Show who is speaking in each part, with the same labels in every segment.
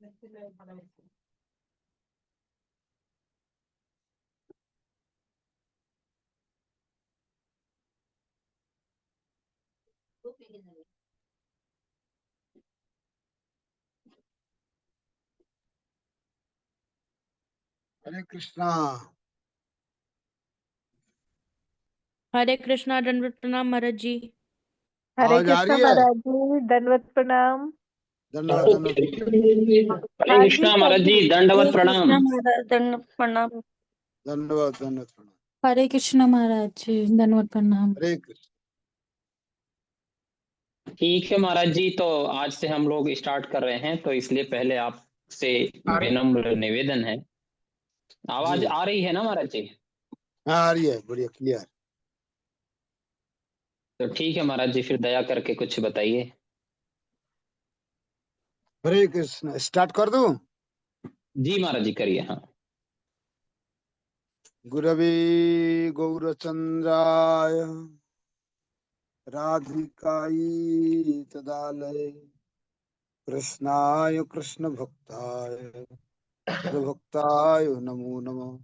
Speaker 1: हरे कृष्णा।
Speaker 2: हरे कृष्णा। दंडवत प्रणाम महाराज जी।
Speaker 3: हरे
Speaker 1: आवाज आ
Speaker 3: कृष्णा
Speaker 1: रही है?
Speaker 3: महाराज जी, दंडवत प्रणाम।
Speaker 1: दंडवत दंडवत।
Speaker 4: हरे कृष्णा महाराज जी, दंडवत प्रणाम।
Speaker 2: महाराज दंडवत प्रणाम।
Speaker 1: दंडवत दंडवत प्रणाम।
Speaker 2: हरे कृष्णा महाराज जी, दंडवत प्रणाम।
Speaker 1: हरे कृष्ण।
Speaker 4: ठीक है महाराज जी, तो आज से हम लोग स्टार्ट कर रहे हैं, तो इसलिए पहले आपसे विनम्र निवेदन है। आवाज
Speaker 1: जी
Speaker 4: आ रही है ना महाराज जी?
Speaker 1: हाँ आ रही है, बढ़िया क्लियर।
Speaker 4: तो ठीक है महाराज जी, फिर दया करके कुछ बताइए।
Speaker 1: हरे कृष्ण। स्टार्ट कर दूं?
Speaker 4: जी महाराज जी करिए। हाँ।
Speaker 1: गुरवे गौरचंद्राय राधिकायै तदालये कृष्णाय कृष्ण भक्ताय प्रभक्ताय नमो नमः।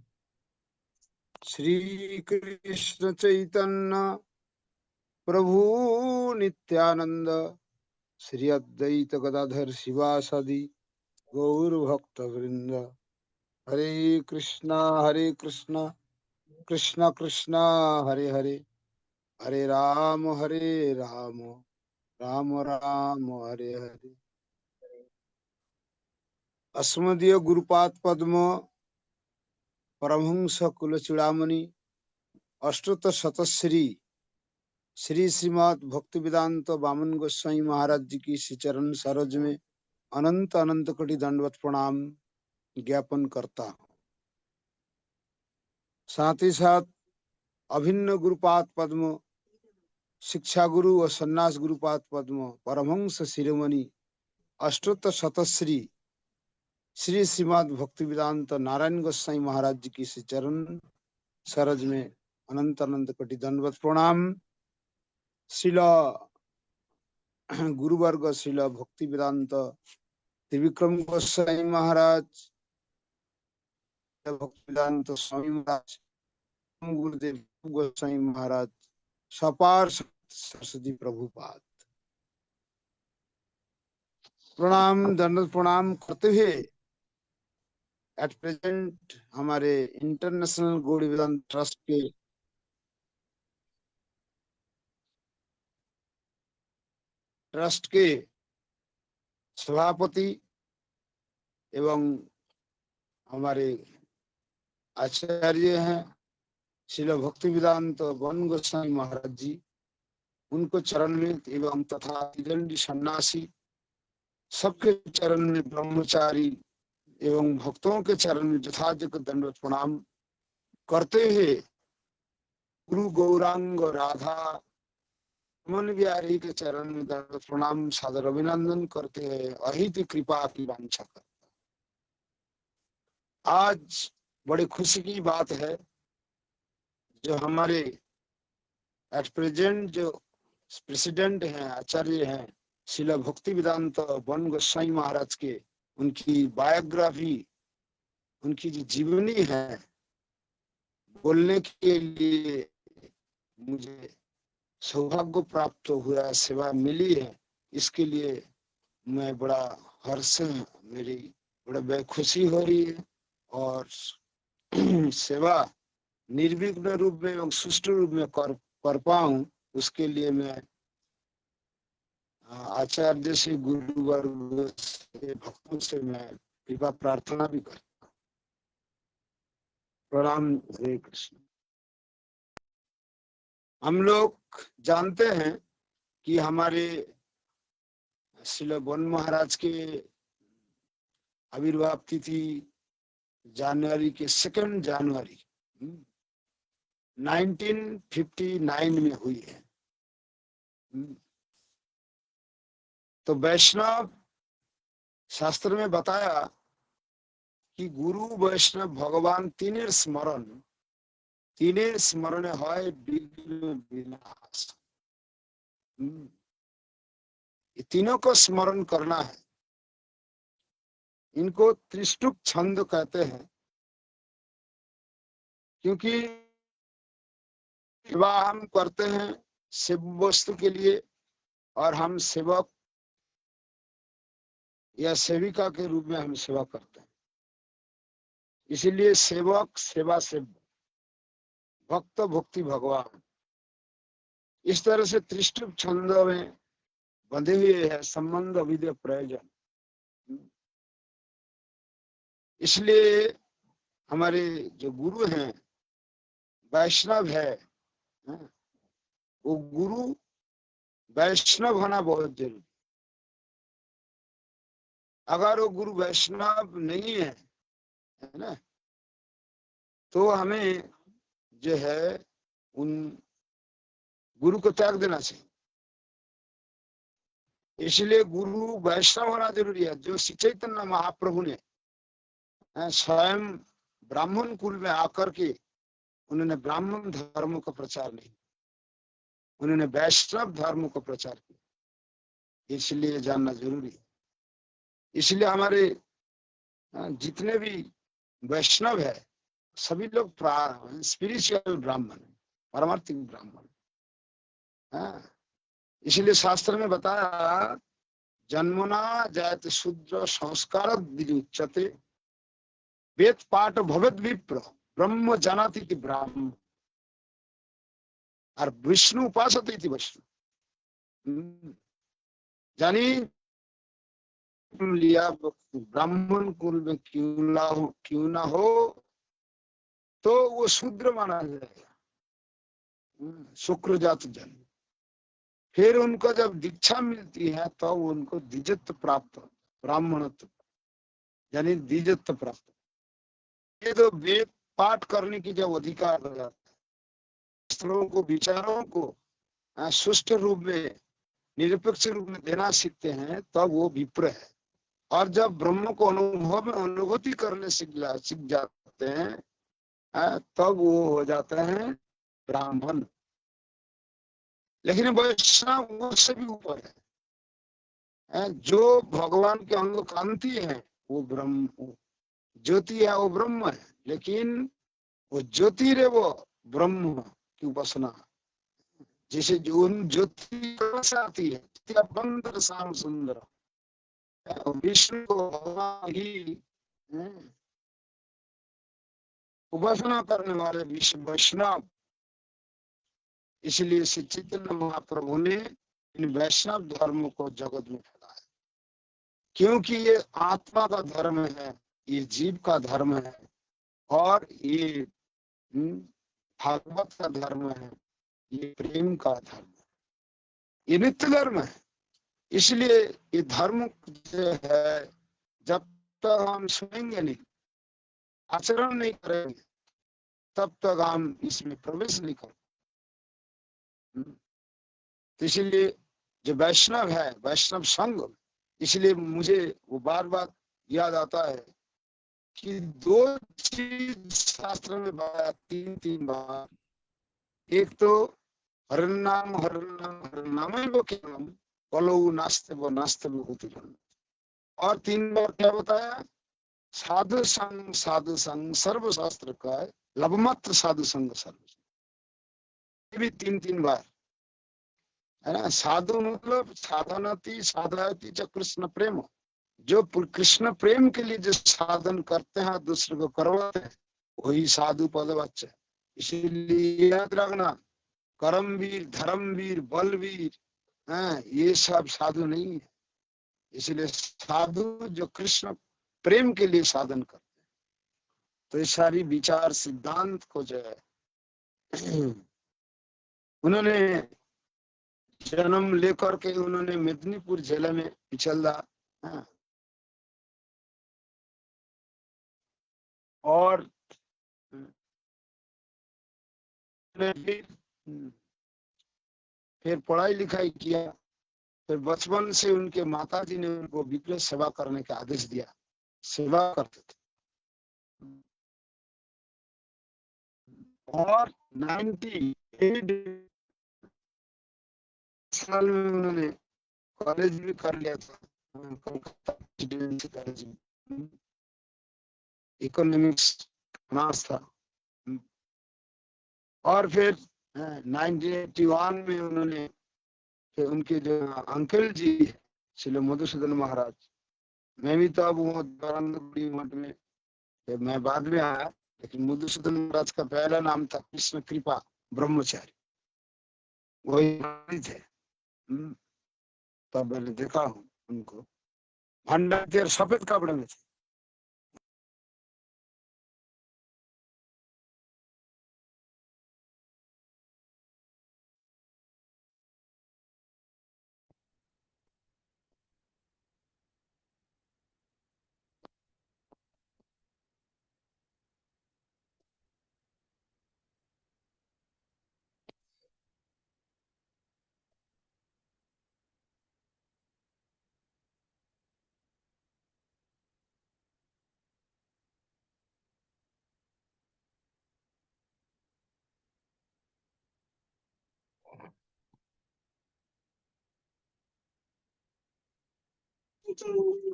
Speaker 1: श्री कृष्ण चैतन्य प्रभु नित्यानंद श्री अद्वैत गदाधर शिवासादि गौर भक्त वृंद। हरे कृष्णा कृष्णा कृष्णा हरे हरे, हरे राम राम राम हरे हरे। अस्मदीय गुरुपाद पद्म परमहंस कुल चूड़ामणि अष्टोत्तर शतश्री श्री श्रीमद भक्ति वेदांत वामन गोस्वामी महाराज जी की श्री चरण सरोज में अनंत अनंत कोटि दंडवत प्रणाम ज्ञापन करता हूँ। साथ ही साथ अभिन्न गुरुपाद पद्म शिक्षा गुरु और सन्यास गुरुपाद पद्म परमहंस शिरोमणि अष्टोत्तर शतश्री श्री श्रीमद भक्ति वेदांत नारायण गोस्वामी महाराज जी की श्री चरण सरोज में अनंत अनंत कोटि दंडवत प्रणाम। शिला गुरुवर्ग शिला भक्ति वेदांत त्रिविक्रम गोस्वामी महाराज, भक्ति वेदांत स्वामी महाराज, गुरुदेव गोस्वामी महाराज, सपार सरस्वती प्रभुपाद प्रणाम दंडवत प्रणाम करते हुए एट प्रेजेंट हमारे इंटरनेशनल गौड़ी वेदांत ट्रस्ट के सभापति एवं हमारे आचार्य हैं श्रील भक्ति वेदांत वन गोस्वामी महाराज जी, उनको चरण में एवं तथा त्रिदंडी सन्यासी सबके चरण में ब्रह्मचारी एवं भक्तों के चरण में यथायोग्य दंडवत प्रणाम करते हुए गुरु गौरांग राधा रमन बिहारी के चरण में दंडवत प्रणाम सादर अभिनंदन करते हैं। अहित कृपा की वांछा कर आज बड़ी खुशी की बात है, जो हमारे एट प्रेजेंट जो प्रेसिडेंट हैं आचार्य हैं शिला भक्ति वेदांत वन गोस्वामी महाराज के, उनकी बायोग्राफी उनकी जो जीवनी है बोलने के लिए मुझे सौभाग्य प्राप्त हुआ, सेवा मिली है। इसके लिए मैं बड़ा हर्ष, मेरी बड़ा खुशी हो रही है और सेवा निर्विघ्न रूप में एवं सुष्ठु रूप में कर पाऊं, उसके लिए मैं आचार्य से गुरु वर्ग से भक्तों से मैं कृपा प्रार्थना भी करता हूँ। प्रणाम। हरे कृष्ण। हम लोग जानते हैं कि हमारे श्रील वन महाराज के आविर्भाव तिथि जनवरी के 2 जनवरी 1959 में हुई है। तो वैष्णव शास्त्र में बताया कि गुरु वैष्णव भगवान तीनेर स्मरण है विघ्न विनाश। ये तीनों को स्मरण करना है। इनको त्रिष्टुप छंद कहते हैं, क्योंकि विवाह हम करते हैं शिव वस्तु के लिए, और हम सेवक या सेविका के रूप में हम सेवा करते हैं। इसीलिए सेवक सेवा से भक्त भक्ति भगवान, इस तरह से त्रिष्टुप छंद में बंधे हुए है संबंध अविद्या प्रयोजन। इसलिए हमारे जो गुरु हैं, वैष्णव है, वो गुरु वैष्णव होना बहुत जरूरी। अगर वो गुरु वैष्णव नहीं है ना, तो हमें जो है उन गुरु को त्याग देना चाहिए। इसलिए गुरु वैष्णव होना जरूरी है। जो श्री चैतन्य महाप्रभु ने स्वयं ब्राह्मण कुल में आकर के उन्होंने ब्राह्मण धर्म का प्रचार नहीं, उन्होंने वैष्णव धर्म का प्रचार किया। इसलिए जानना जरूरी है। इसलिए हमारे जितने भी वैष्णव है सभी लोग स्पिरिचुअल ब्राह्मण, पारमार्थिक ब्राह्मण। इसलिए शास्त्र में बताया, जन्मना जायते शूद्र संस्कार उच्यते, वेद पाठ भवेद विप्र ब्रह्म जानाति इति ब्राह्मण, और विष्णु उपासते इति वैष्णव। जानी लिया ब्राह्मण कुल में क्यों ना हो तो वो शूद्र माना जाएगा, शुक्र जात जन। फिर उनको जब दीक्षा मिलती है तो उनको द्विजत्व प्राप्त, ब्राह्मणत्व यानी द्विजत्व प्राप्त। ये तो वेद पाठ करने की जब अधिकार हो जाता है, शास्त्रों को विचारों को सुष्ट रूप में निरपेक्ष रूप में देना सीखते हैं तब वो विप्र है। और जब ब्रह्म को अनुभूति करने सीख जाते हैं तब वो हो जाते हैं ब्राह्मण। लेकिन वैष्णव उससे भी ऊपर है। जो भगवान के अंग कांति है वो ब्रह्म, ज्योति है वो ब्रह्म है, लेकिन वो ज्योति रे वो ब्रह्म की उपासना। जैसे जो ज्योति से आती है, बंदर श्याम सुंदर, विष्णु को भगवान ही उपासना करने वाले वैष्णव। इसलिए श्री चैतन्य महाप्रभु ने इन वैष्णव धर्म को जगत में फैलाया, क्योंकि ये आत्मा का धर्म है, ये जीव का धर्म है, और ये भागवत का धर्म है, ये प्रेम का धर्म है, ये नित्य धर्म है। इसलिए ये धर्म जो है जब तक हम सुनेंगे नहीं, आचरण नहीं करेंगे, तब तक हम इसमें प्रवेश नहीं करेंगे। तो इसलिए जो वैष्णव है, वैष्णव संघ, इसलिए मुझे वो बार बार याद आता है कि दो चीज शास्त्र में बताया, तीन बार। एक तो हरिनाम हरिनाम हरिनाम वो केवलम कलो नास्ते वो नास्ते वो होती, और 3 बार क्या बताया, साधु संग सर्वशास्त्र का है, लभमात्र साधु संग सर्व। ये भी 3 बार है ना। साधु मतलब साधनति साधयति च कृष्ण प्रेम, जो कृष्ण प्रेम के लिए जो साधन करते हैं दूसरे को करवाते हैं वही साधु पदवाच्य है। इसीलिए याद रखना, कर्मवीर धर्मवीर बलवीर ये सब साधु नहीं है। इसलिए साधु जो कृष्ण प्रेम के लिए साधन करते हैं। तो ये सारी विचार सिद्धांत को जो है उन्होंने जन्म लेकर के उन्होंने मेदिनीपुर जिले में पिछलदा और फिर पढ़ाई लिखाई किया। फिर बचपन से उनके माताजी ने उनको विप्र सेवा करने का आदेश दिया, सेवा करते थे। और 98 साल में उन्होंने कॉलेज भी कर लिया था, कोलकाता कॉलेज में। इकोनॉमिक्स क्लास था। और फिर 1981 में उन्होंने, फिर उनके जो अंकल जी श्री मधुसूदन महाराज, मैं भी तो अब वो द्वारानंदपुरी मठ में, फिर मैं बाद में आया, लेकिन मधुसूदन महाराज का पहला नाम था कृष्ण कृपा ब्रह्मचारी, वही थे। तब मैंने देखा हूँ उनको, भंडार थे और सफेद कपड़े में थे।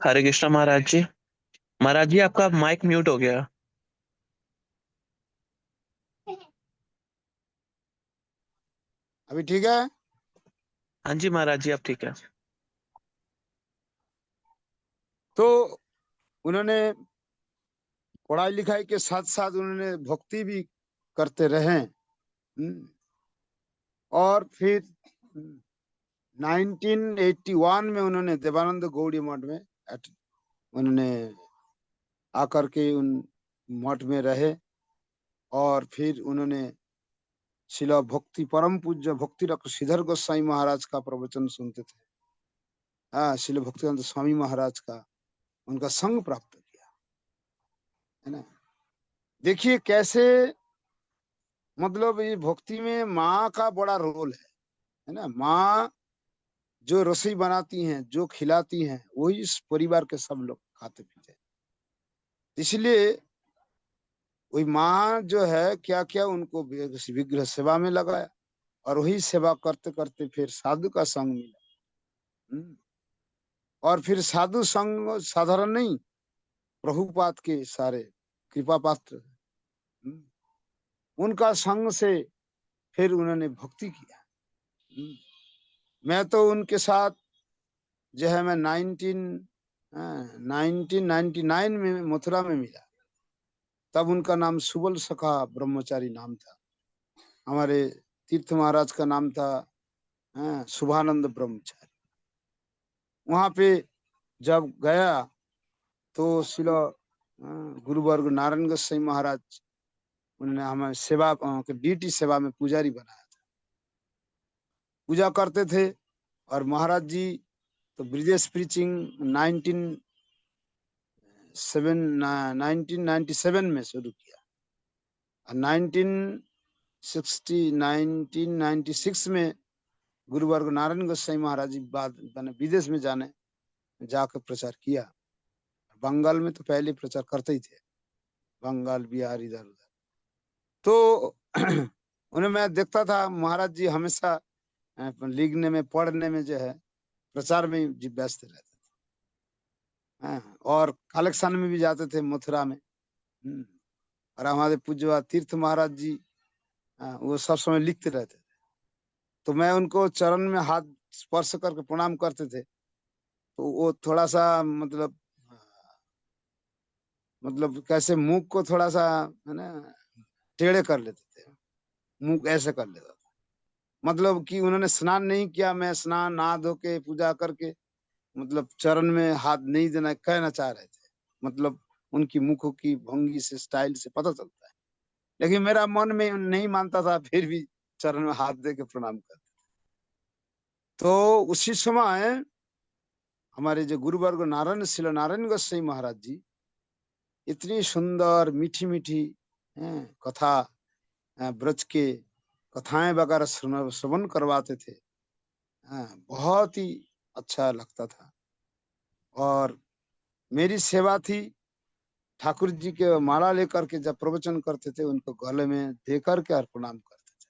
Speaker 5: हरे कृष्णा महाराज जी। महाराज जी आपका माइक म्यूट हो गया।
Speaker 1: अभी ठीक है?
Speaker 5: हाँ जी महाराज जी, आप ठीक है।
Speaker 1: तो उन्होंने पढ़ाई लिखाई के साथ साथ उन्होंने भक्ति भी करते रहे। और फिर 1981 में उन्होंने देवानंद गौड़ी मठ में उन्होंने आकर के उन मठ में रहे। और फिर उन्होंने शिला भक्ति परम पूज्य भक्ति रत्न श्रीधर गोस्वामी महाराज का प्रवचन सुनते थे। शिला भक्तिवेदांत स्वामी महाराज का उनका संग प्राप्त किया, है ना। देखिए कैसे, मतलब ये भक्ति में माँ का बड़ा रोल है ना। माँ जो रसोई बनाती हैं, जो खिलाती हैं, वही इस परिवार के सब लोग खाते पीते हैं। इसलिए वही माँ जो है क्या क्या उनको विग्रह सेवा में लगाया, और वही सेवा करते करते फिर साधु का संग मिला। और फिर साधु संग साधारण नहीं, प्रभुपाद के सारे कृपा पात्र, उनका संग से फिर उन्होंने भक्ति किया। मैं तो उनके साथ जो है, मैं 1999 में मथुरा में मिला। तब उनका नाम सुबल सखा ब्रह्मचारी नाम था। हमारे तीर्थ महाराज का नाम था शुभानंद ब्रह्मचारी। वहां पे जब गया तो शिला गुरुवर्ग नारायण गोसाई महाराज, उन्होंने हमें सेवा डीटी सेवा में पुजारी बनाया था, पूजा करते थे। और महाराज जी तो ब्रिजेश प्रीचिंग 1997 में शुरू किया। 1996 में गुरुवर्ग नारायण गोसाई महाराज जी बाद विदेश में जाकर प्रचार किया। बंगाल में तो पहले प्रचार करते ही थे, बंगाल बिहार इधर उधर। तो उन्हें मैं देखता था, महाराज जी हमेशा लिखने में, पढ़ने में जो है, प्रचार में व्यस्त रहते थे। और कलेक्शन में भी जाते थे मथुरा में। और हमारे पूज्य तीर्थ महाराज जी वो सब समय लिखते रहते थे। तो मैं उनको चरण में हाथ स्पर्श करके प्रणाम करते थे, तो वो थोड़ा सा मतलब कैसे मुंह को थोड़ा सा, है ना, टेढ़े कर लेते थे, मुंह ऐसे कर लेता था। मतलब कि उन्होंने स्नान नहीं किया, मैं स्नान नहा धो के पूजा करके मतलब चरण में हाथ नहीं देना कहना चाह रहे थे। मतलब उनकी मुख की भंगी से, स्टाइल से पता चलता है। लेकिन मेरा मन में नहीं मानता था, फिर भी चरण में हाथ दे के प्रणाम करते। तो उसी समय हमारे जो गुरुवर्ग नारायण शिला नारायण गोसाई महाराज जी इतनी सुंदर मीठी मीठी कथा, ब्रज के कथाएं वगैरह श्रवण करवाते थे। बहुत ही अच्छा लगता था। और मेरी सेवा थी, ठाकुर जी के माला लेकर के जब प्रवचन करते थे, उनको गले में दे करके और प्रणाम करते थे।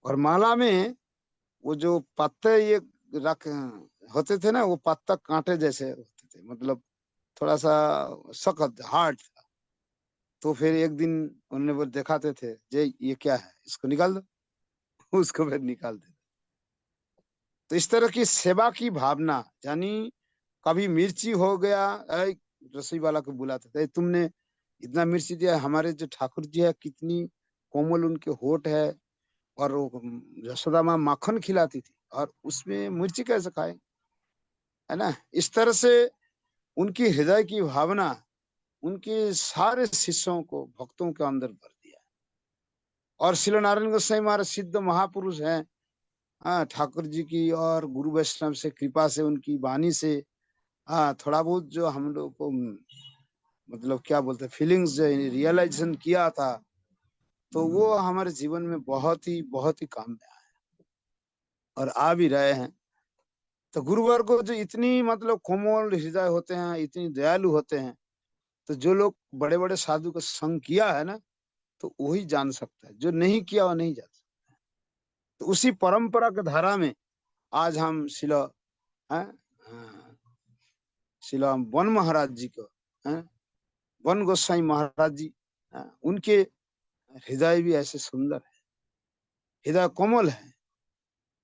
Speaker 1: और माला में वो जो पत्ते ये रख होते थे ना, वो पत्ता कांटे जैसे होते थे, मतलब थोड़ा सा सख्त हार्ड था। तो फिर एक दिन उन्होंने वो दिखाते थे, जय ये क्या है, इसको निकाल दो उसको फिर निकाल दे। तो इस तरह की सेवा की भावना, यानी कभी मिर्ची हो गया, रसोई वाला को बुलाते थे, तुमने इतना मिर्ची दिया, हमारे जो ठाकुर जी है कितनी कोमल उनके होठ है, और वो यशोदा माँ माखन खिलाती थी, और उसमें मिर्ची कैसे खाए, है ना। इस तरह से उनकी हृदय की भावना उनके सारे शिष्यों को, भक्तों के अंदर भर दिया। और श्रील नारायण गोसाई महाराज सिद्ध महापुरुष हैं, हाँ, ठाकुर जी की और गुरु वैष्णव से कृपा से, उनकी वाणी से, हाँ, थोड़ा बहुत जो हम लोग को मतलब क्या बोलते फीलिंग्स जो रियलाइजेशन किया था, तो वो हमारे जीवन में बहुत ही काम में आया और आ भी रहे हैं। तो गुरुवर को जो इतनी मतलब कोमल हृदय होते हैं, इतनी दयालु होते हैं, तो जो लोग बड़े बड़े साधु का संग किया है ना, तो वही जान सकता है, जो नहीं किया वो नहीं जान सकता। तो उसी परंपरा के धारा में आज हम शिला वन महाराज जी को, वन गोसाई महाराज जी, उनके हृदय भी ऐसे सुंदर है, हृदय कोमल है।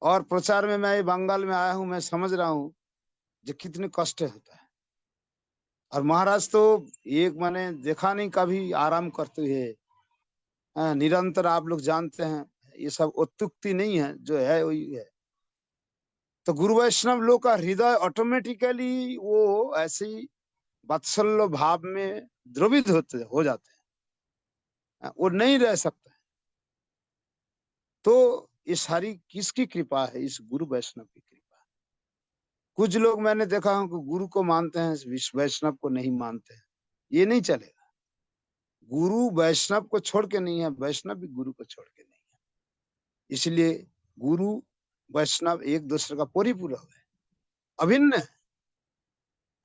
Speaker 1: और प्रचार में मैं बंगाल में आया हूँ, मैं समझ रहा हूँ जो कितने कष्ट होता है। और महाराज तो एक मैंने देखा नहीं कभी आराम करते हुए, निरंतर, आप लोग जानते हैं ये सब उत्तुक्ति नहीं है, जो है वही है। तो गुरु वैष्णव लोग का हृदय ऑटोमेटिकली वो ऐसे ही वात्सल्य भाव में द्रवित हो जाते हैं, वो नहीं रह सकते। तो ये सारी किसकी कृपा है? इस गुरु वैष्णव की कृपा। कुछ लोग मैंने देखा हूं कि गुरु को मानते हैं, वैष्णव को नहीं मानते हैं, ये नहीं चलेगा। गुरु वैष्णव को छोड़ के नहीं है, वैष्णव भी गुरु को छोड़ के नहीं है। इसलिए गुरु वैष्णव एक दूसरे का परिपूरक है, अभिन्न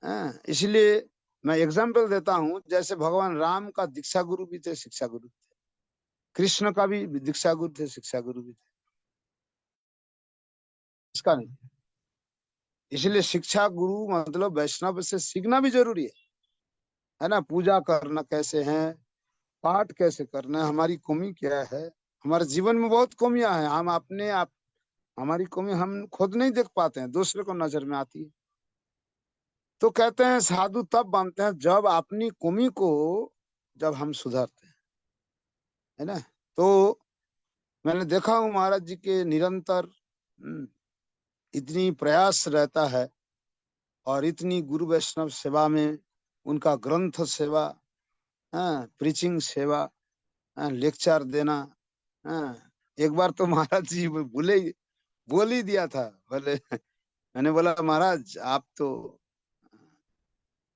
Speaker 1: है। इसलिए मैं एग्जाम्पल देता हूं, जैसे भगवान राम का दीक्षा गुरु भी थे, शिक्षा गुरु थे, कृष्ण का भी दीक्षा गुरु थे, शिक्षा गुरु भी थे, इसका नहीं। इसलिए शिक्षा गुरु मतलब वैष्णव से सीखना भी जरूरी है ना। पूजा करना कैसे है, पाठ कैसे करना है, हमारी कमी क्या है। हमारे जीवन में बहुत कमियां हैं, हम अपने आप हमारी कमी हम खुद नहीं देख पाते हैं, दूसरे को नजर में आती है। तो कहते हैं साधु तब बनते हैं जब अपनी कमी को जब हम सुधारते हैं, है ना। तो मैंने देखा हूँ महाराज जी के निरंतर इतनी प्रयास रहता है, और इतनी गुरु वैष्णव सेवा में उनका ग्रंथ सेवा, प्रीचिंग सेवा, लेक्चर देना। एक बार तो महाराज जी बोल ही दिया था, बोले, मैंने बोला महाराज आप तो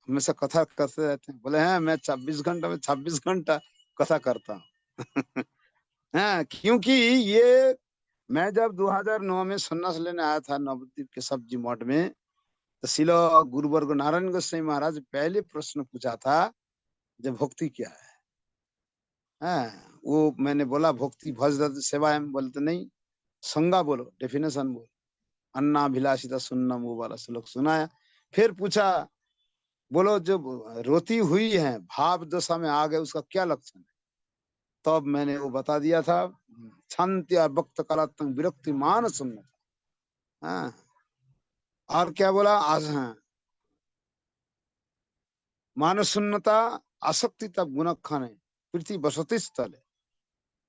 Speaker 1: हमेशा कथा करते रहते हैं। बोले हैं मैं 24 घंटा में 26 घंटा कथा करता हूँ। हाँ, क्योंकि ये मैं जब 2009 में सन्यास लेने आया था नवद्वीप के सब्जी मठ में, तो शिला गुरुवर्ग नारायण गोसाई महाराज पहले प्रश्न पूछा था, जब भक्ति क्या है। वो मैंने बोला भक्ति भज सेवा है, बोलते नहीं, संगा बोलो, डेफिनेशन बोलो। अन्नाभिलाषिता सुन्नम, वो वाला श्लोक सुनाया। फिर पूछा, बोलो जो रोती हुई है, भाव दशा में आ गए, उसका क्या लक्षण है? तब मैंने वो बता दिया था, शांति और भक्त कलात्मक विरक्ति मान सुन्नता। और क्या बोला आज? मान सुन्नता आसक्ति तब गुण खाने पृथ्वी बसती स्थल है।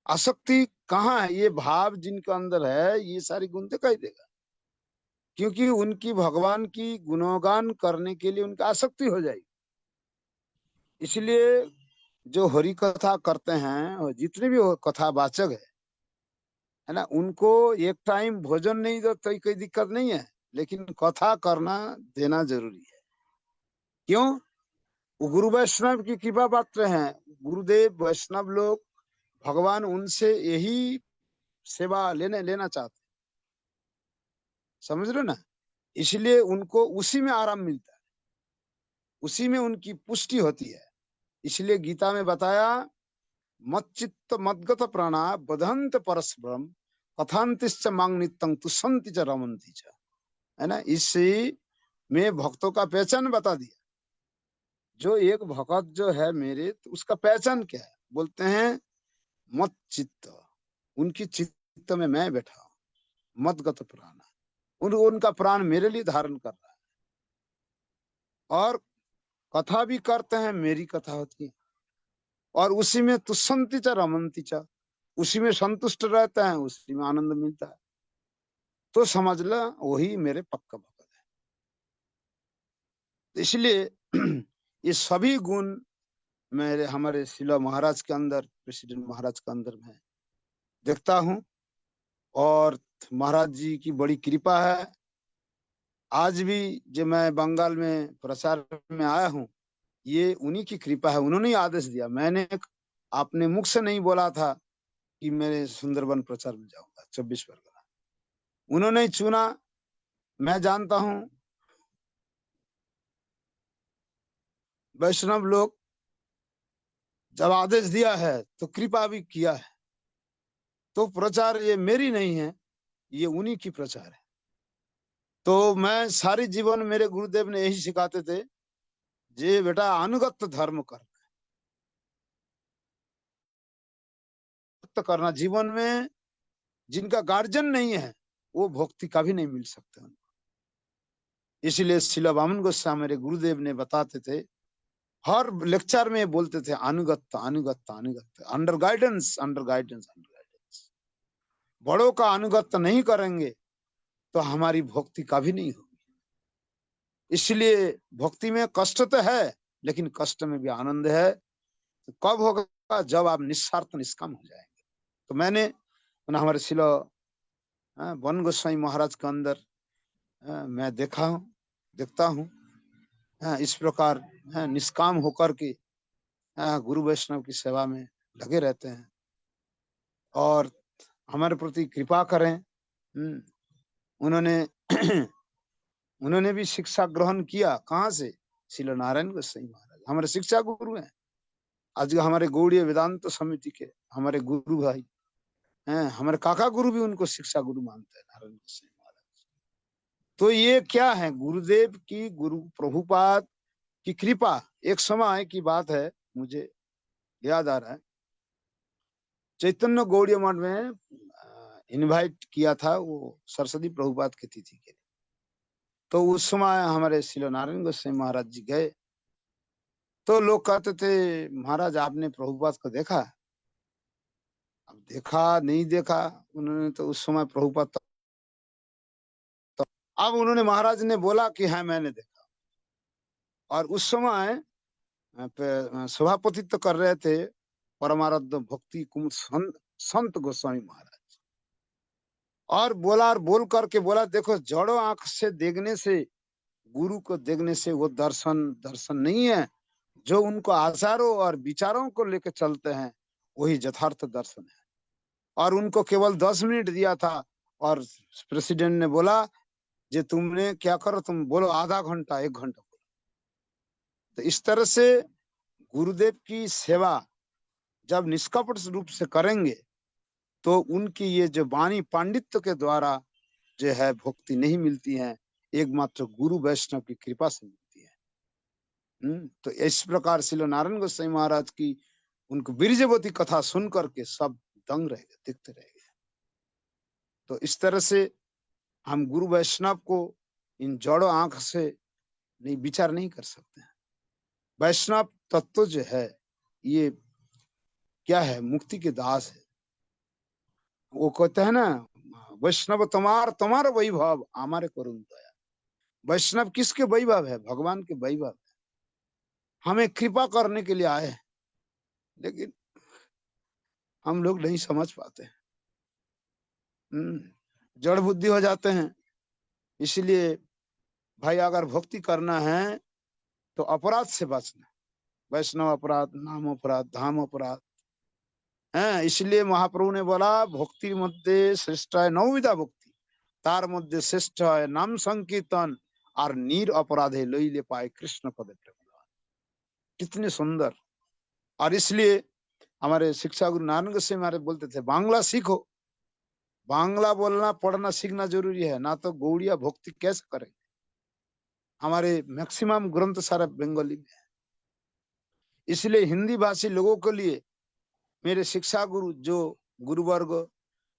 Speaker 1: आसक्ति कहाँ है? ये भाव जिनके अंदर है, ये सारी गुण दिखाई देगा, क्योंकि उनकी भगवान की गुणगान करने के लिए उनकी आसक्ति हो जाएगी। इसलिए जो हरि कथा करते हैं, और जितने भी कथावाचक है ना, उनको एक टाइम भोजन नहीं दो तो कोई दिक्कत नहीं है, लेकिन कथा करना देना जरूरी है। क्यों? वो गुरु वैष्णव की कृपा पात्र हैं, गुरुदेव वैष्णव लोग, भगवान उनसे यही सेवा लेना चाहते, समझ रहे ना। इसलिए उनको उसी में आराम मिलता है, उसी में उनकी पुष्टि होती है। इसलिए गीता में बताया, मच्चित्त मद्गत प्राणा बधंत परस्परम कथांतिश्च मांग नित्यं तुषंति च रमन्ति च, है ना। इसी में भक्तों का पहचान बता दिया। जो एक भगत जो है मेरे, तो उसका पहचान क्या है? बोलते हैं मत चित्त, उनकी चित्त में मैं बैठा हूं, मत गत प्राण, उनका प्राण मेरे लिए धारण कर रहा है। और कथा भी करते हैं, मेरी कथा होती है, और उसी में तुष्यंति च रमन्ति च, उसी में संतुष्ट रहते हैं, उसी में आनंद मिलता है। तो समझ लो वही मेरे पक्का भगत है। इसलिए ये सभी गुण मेरे हमारे शिला महाराज के अंदर, प्रेसिडेंट महाराज के अंदर मैं देखता हूँ। और महाराज जी की बड़ी कृपा है। आज भी जो मैं बंगाल में प्रचार में आया हूँ, ये उन्हीं की कृपा है। उन्होंने ही आदेश दिया, मैंने अपने मुख से नहीं बोला था कि मैं सुंदरबन प्रचार में जाऊंगा 24 परगना। उन्होंने ही चुना। मैं जानता हूं वैष्णव लोग जब आदेश दिया है तो कृपा भी किया है। तो प्रचार ये मेरी नहीं है, ये उन्हीं की प्रचार है। तो मैं सारी जीवन, मेरे गुरुदेव ने यही सिखाते थे, जे बेटा अनुगत धर्म करना। जीवन में जिनका गार्जियन नहीं है वो भक्ति कभी नहीं मिल सकता। इसीलिए शिला वामन गोस्वामी मेरे गुरुदेव ने बताते थे, हर लेक्चर में बोलते थे अनुगत्य अनुगत्य अनुगत्य, under guidance under guidance under guidance. बड़ों का अनुगत्य नहीं करेंगे तो हमारी भक्ति कभी नहीं होगी। इसलिए भक्ति में कष्ट तो है, लेकिन कष्ट में भी आनंद है। तो कब होगा? जब आप निस्वार्थ निष्काम हो जाएंगे। तो मैंने हमारे शिला वन गोस्वामी महाराज के अंदर मैं देखता हूँ इस प्रकार निष्काम होकर के गुरु वैष्णव की सेवा में लगे रहते हैं और हमारे प्रति कृपा करें। उन्होंने भी शिक्षा ग्रहण किया। कहाँ से? श्रील नारायण गोस्वामी महाराज हमारे शिक्षा गुरु हैं। आज हमारे गौड़ीय वेदांत समिति के हमारे गुरु भाई हैं, हमारे काका गुरु भी उनको शिक्षा गुरु मानते हैं, नारायण गोस्वामी महाराज। तो ये क्या है? गुरुदेव की, गुरु प्रभुपाद की कृपा। एक समय की बात है, मुझे याद आ रहा है, चैतन्य गौड़ीय मठ में इनवाइट किया था वो सरस्वती प्रभुपाद की तिथि के लिए। तो उस समय हमारे श्रील नारायण गोस्वामी महाराज जी गए। तो लोग कहते थे, महाराज आपने प्रभुपाद को देखा? अब देखा नहीं देखा उन्होंने, तो उस समय प्रभुपाद तो अब उन्होंने, महाराज ने बोला कि हाँ मैंने देखा। और उस समय सभापतित्व कर रहे थे परमाराध्य भक्ति कुमुद संत गोस्वामी महाराज। और बोल करके बोला, देखो जड़ों आंख से देखने से, गुरु को देखने से वो दर्शन नहीं है। जो उनको आचारों और विचारों को लेकर चलते हैं वही यथार्थ दर्शन है। और उनको केवल 10 मिनट दिया था और प्रेसिडेंट ने बोला, जे तुमने क्या करो, तुम बोलो आधा घंटा 1 घंटा बोलो। तो इस तरह से गुरुदेव की सेवा जब निष्कपट रूप से करेंगे तो उनकी ये जो वाणी पांडित्य के द्वारा जो है भक्ति नहीं मिलती है, एकमात्र गुरु वैष्णव की कृपा से मिलती है। तो इस प्रकार श्रील नारायण गोस्वामी महाराज की उनको बीरजवती कथा सुन करके सब दंग रह गए, दिखते रह गए। तो इस तरह से हम गुरु वैष्णव को इन जड़ों आंख से नहीं विचार नहीं कर सकते हैं। वैष्णव तत्व जो है ये क्या है? मुक्ति के दास है। वो कहते हैं ना, वैष्णव तुम्हार वैभव हमारे करुण दया। वैष्णव किसके वैभव है? भगवान के वैभव है। हमें कृपा करने के लिए आए हैं, लेकिन हम लोग नहीं समझ पाते, जड़ बुद्धि हो जाते हैं। इसलिए भाई अगर भक्ति करना है तो अपराध से बचना, वैष्णव अपराध, नाम अपराध, धाम अपराध है। इसलिए महाप्रभु ने बोला, भक्ति मध्य श्रेष्ठ है 9 विधा भक्ति, तार मध्य श्रेष्ठ है नाम संकीर्तन, और नीर अपराधे लइले पाए कृष्ण पद प्रेम। कितने सुंदर। और इसलिए हमारे शिक्षा गुरु नारायण गोस्वामी महाराज बोलते थे, बांग्ला सीखो। बांग्ला बोलना पढ़ना सीखना जरूरी है, ना तो गौड़िया भक्ति कैसे करेंगे। हमारे मैक्सिमम ग्रंथ सारा बंगाली में है। इसलिए हिंदी भाषी लोगों के लिए मेरे शिक्षा गुरु जो गुरुवर्ग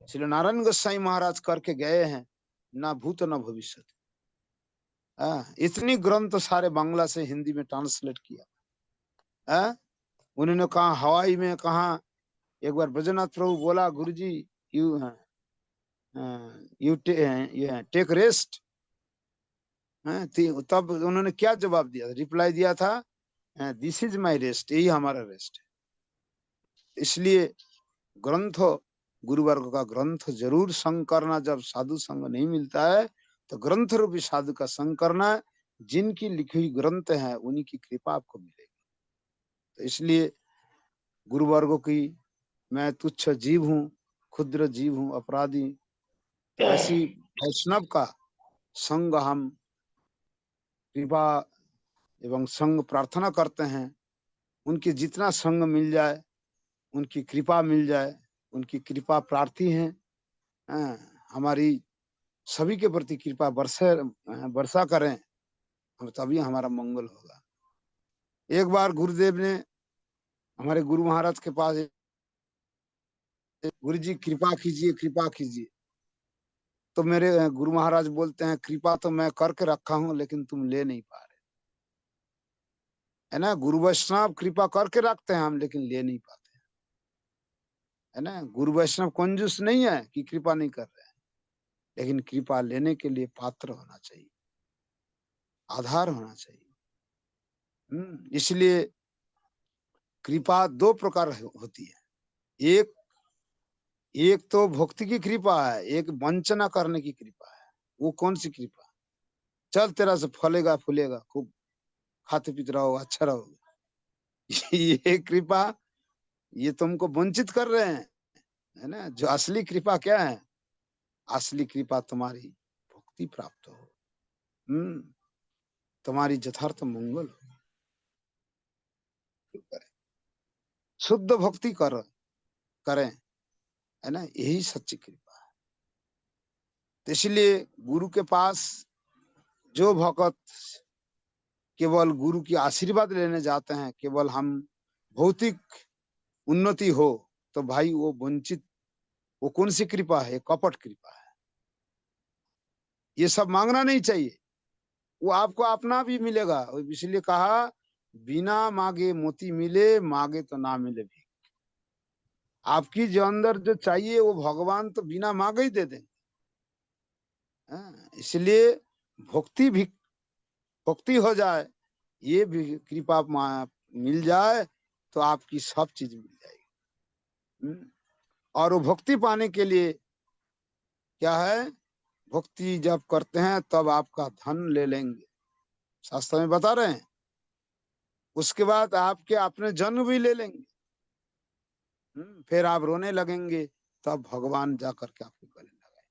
Speaker 1: श्री नारायण गोसाई महाराज करके गए हैं, ना भूत न भविष्य। इतनी ग्रंथ सारे बांग्ला से हिंदी में ट्रांसलेट किया। उन्होंने कहा हवाई में कहा, एक बार ब्रजनाथ प्रभु बोला गुरुजी यू टेक रेस्ट। तब उन्होंने क्या जवाब दिया, रिप्लाई दिया था, दिस इज माय रेस्ट, यही हमारा रेस्ट है। इसलिए ग्रंथ, गुरुवर्ग का ग्रंथ जरूर संग करना। जब साधु संग नहीं मिलता है तो ग्रंथ रूपी साधु का संग करना। जिनकी लिखी हुई ग्रंथ है उन्हीं की कृपा आपको मिलेगी। तो इसलिए गुरुवर्गों की, मैं तुच्छ जीव हूँ, क्षुद्र जीव हूँ, अपराधी, ऐसी वैष्णव का संग हम कृपा एवं संग प्रार्थना करते हैं। उनकी जितना संग मिल जाए, उनकी कृपा मिल जाए, उनकी कृपा प्रार्थी है। हमारी सभी के प्रति कृपा वर्षा करें, हम तभी हमारा मंगल होगा। एक बार गुरुदेव ने हमारे गुरु महाराज के पास, गुरु जी कृपा कीजिए, कृपा कीजिए। तो मेरे गुरु महाराज बोलते हैं, कृपा तो मैं करके रखा हूं लेकिन तुम ले नहीं पा रहे, है ना। गुरु वैष्णव कृपा करके रखते हैं हम, लेकिन ले नहीं पाते, है ना। गुरु वैष्णव कंजूस नहीं है कि कृपा नहीं कर रहे हैं, लेकिन कृपा लेने के लिए पात्र होना चाहिए, आधार होना चाहिए। इसलिए कृपा दो प्रकार होती है। एक तो भक्ति की कृपा है, एक वंचना करने की कृपा है। वो कौन सी कृपा? चल तेरा से फलेगा फूलेगा, खूब खाते पीते रहो, अच्छा रहो। ये कृपा, ये तुमको वंचित कर रहे हैं, है ना। जो असली कृपा क्या है? असली कृपा तुम्हारी भक्ति प्राप्त हो, तुम्हारी यथार्थ मंगल हो, शुद्ध भक्ति करें, है ना। यही सच्ची कृपा है। तो इसलिए गुरु के पास जो भक्त केवल गुरु की आशीर्वाद लेने जाते हैं, केवल हम भौतिक उन्नति हो, तो भाई वो वंचित, वो कौन सी कृपा है? कपट कृपा है। ये सब मांगना नहीं चाहिए, वो आपको अपना भी मिलेगा। इसलिए कहा, बिना मांगे मोती मिले, मांगे तो ना मिले भी। आपकी जो अंदर जो चाहिए वो भगवान तो बिना मांगे ही दे देंगे। इसलिए भक्ति हो जाए, ये भी कृपा मिल जाए तो आपकी सब चीज मिल जाएगी। और वो भक्ति पाने के लिए क्या है? भक्ति जब करते हैं तब आपका धन ले लेंगे, शास्त्र में बता रहे हैं। उसके बाद आपके अपने जन्म भी ले लेंगे। फिर आप रोने लगेंगे, तब भगवान जाकर के आपके गले लगाए।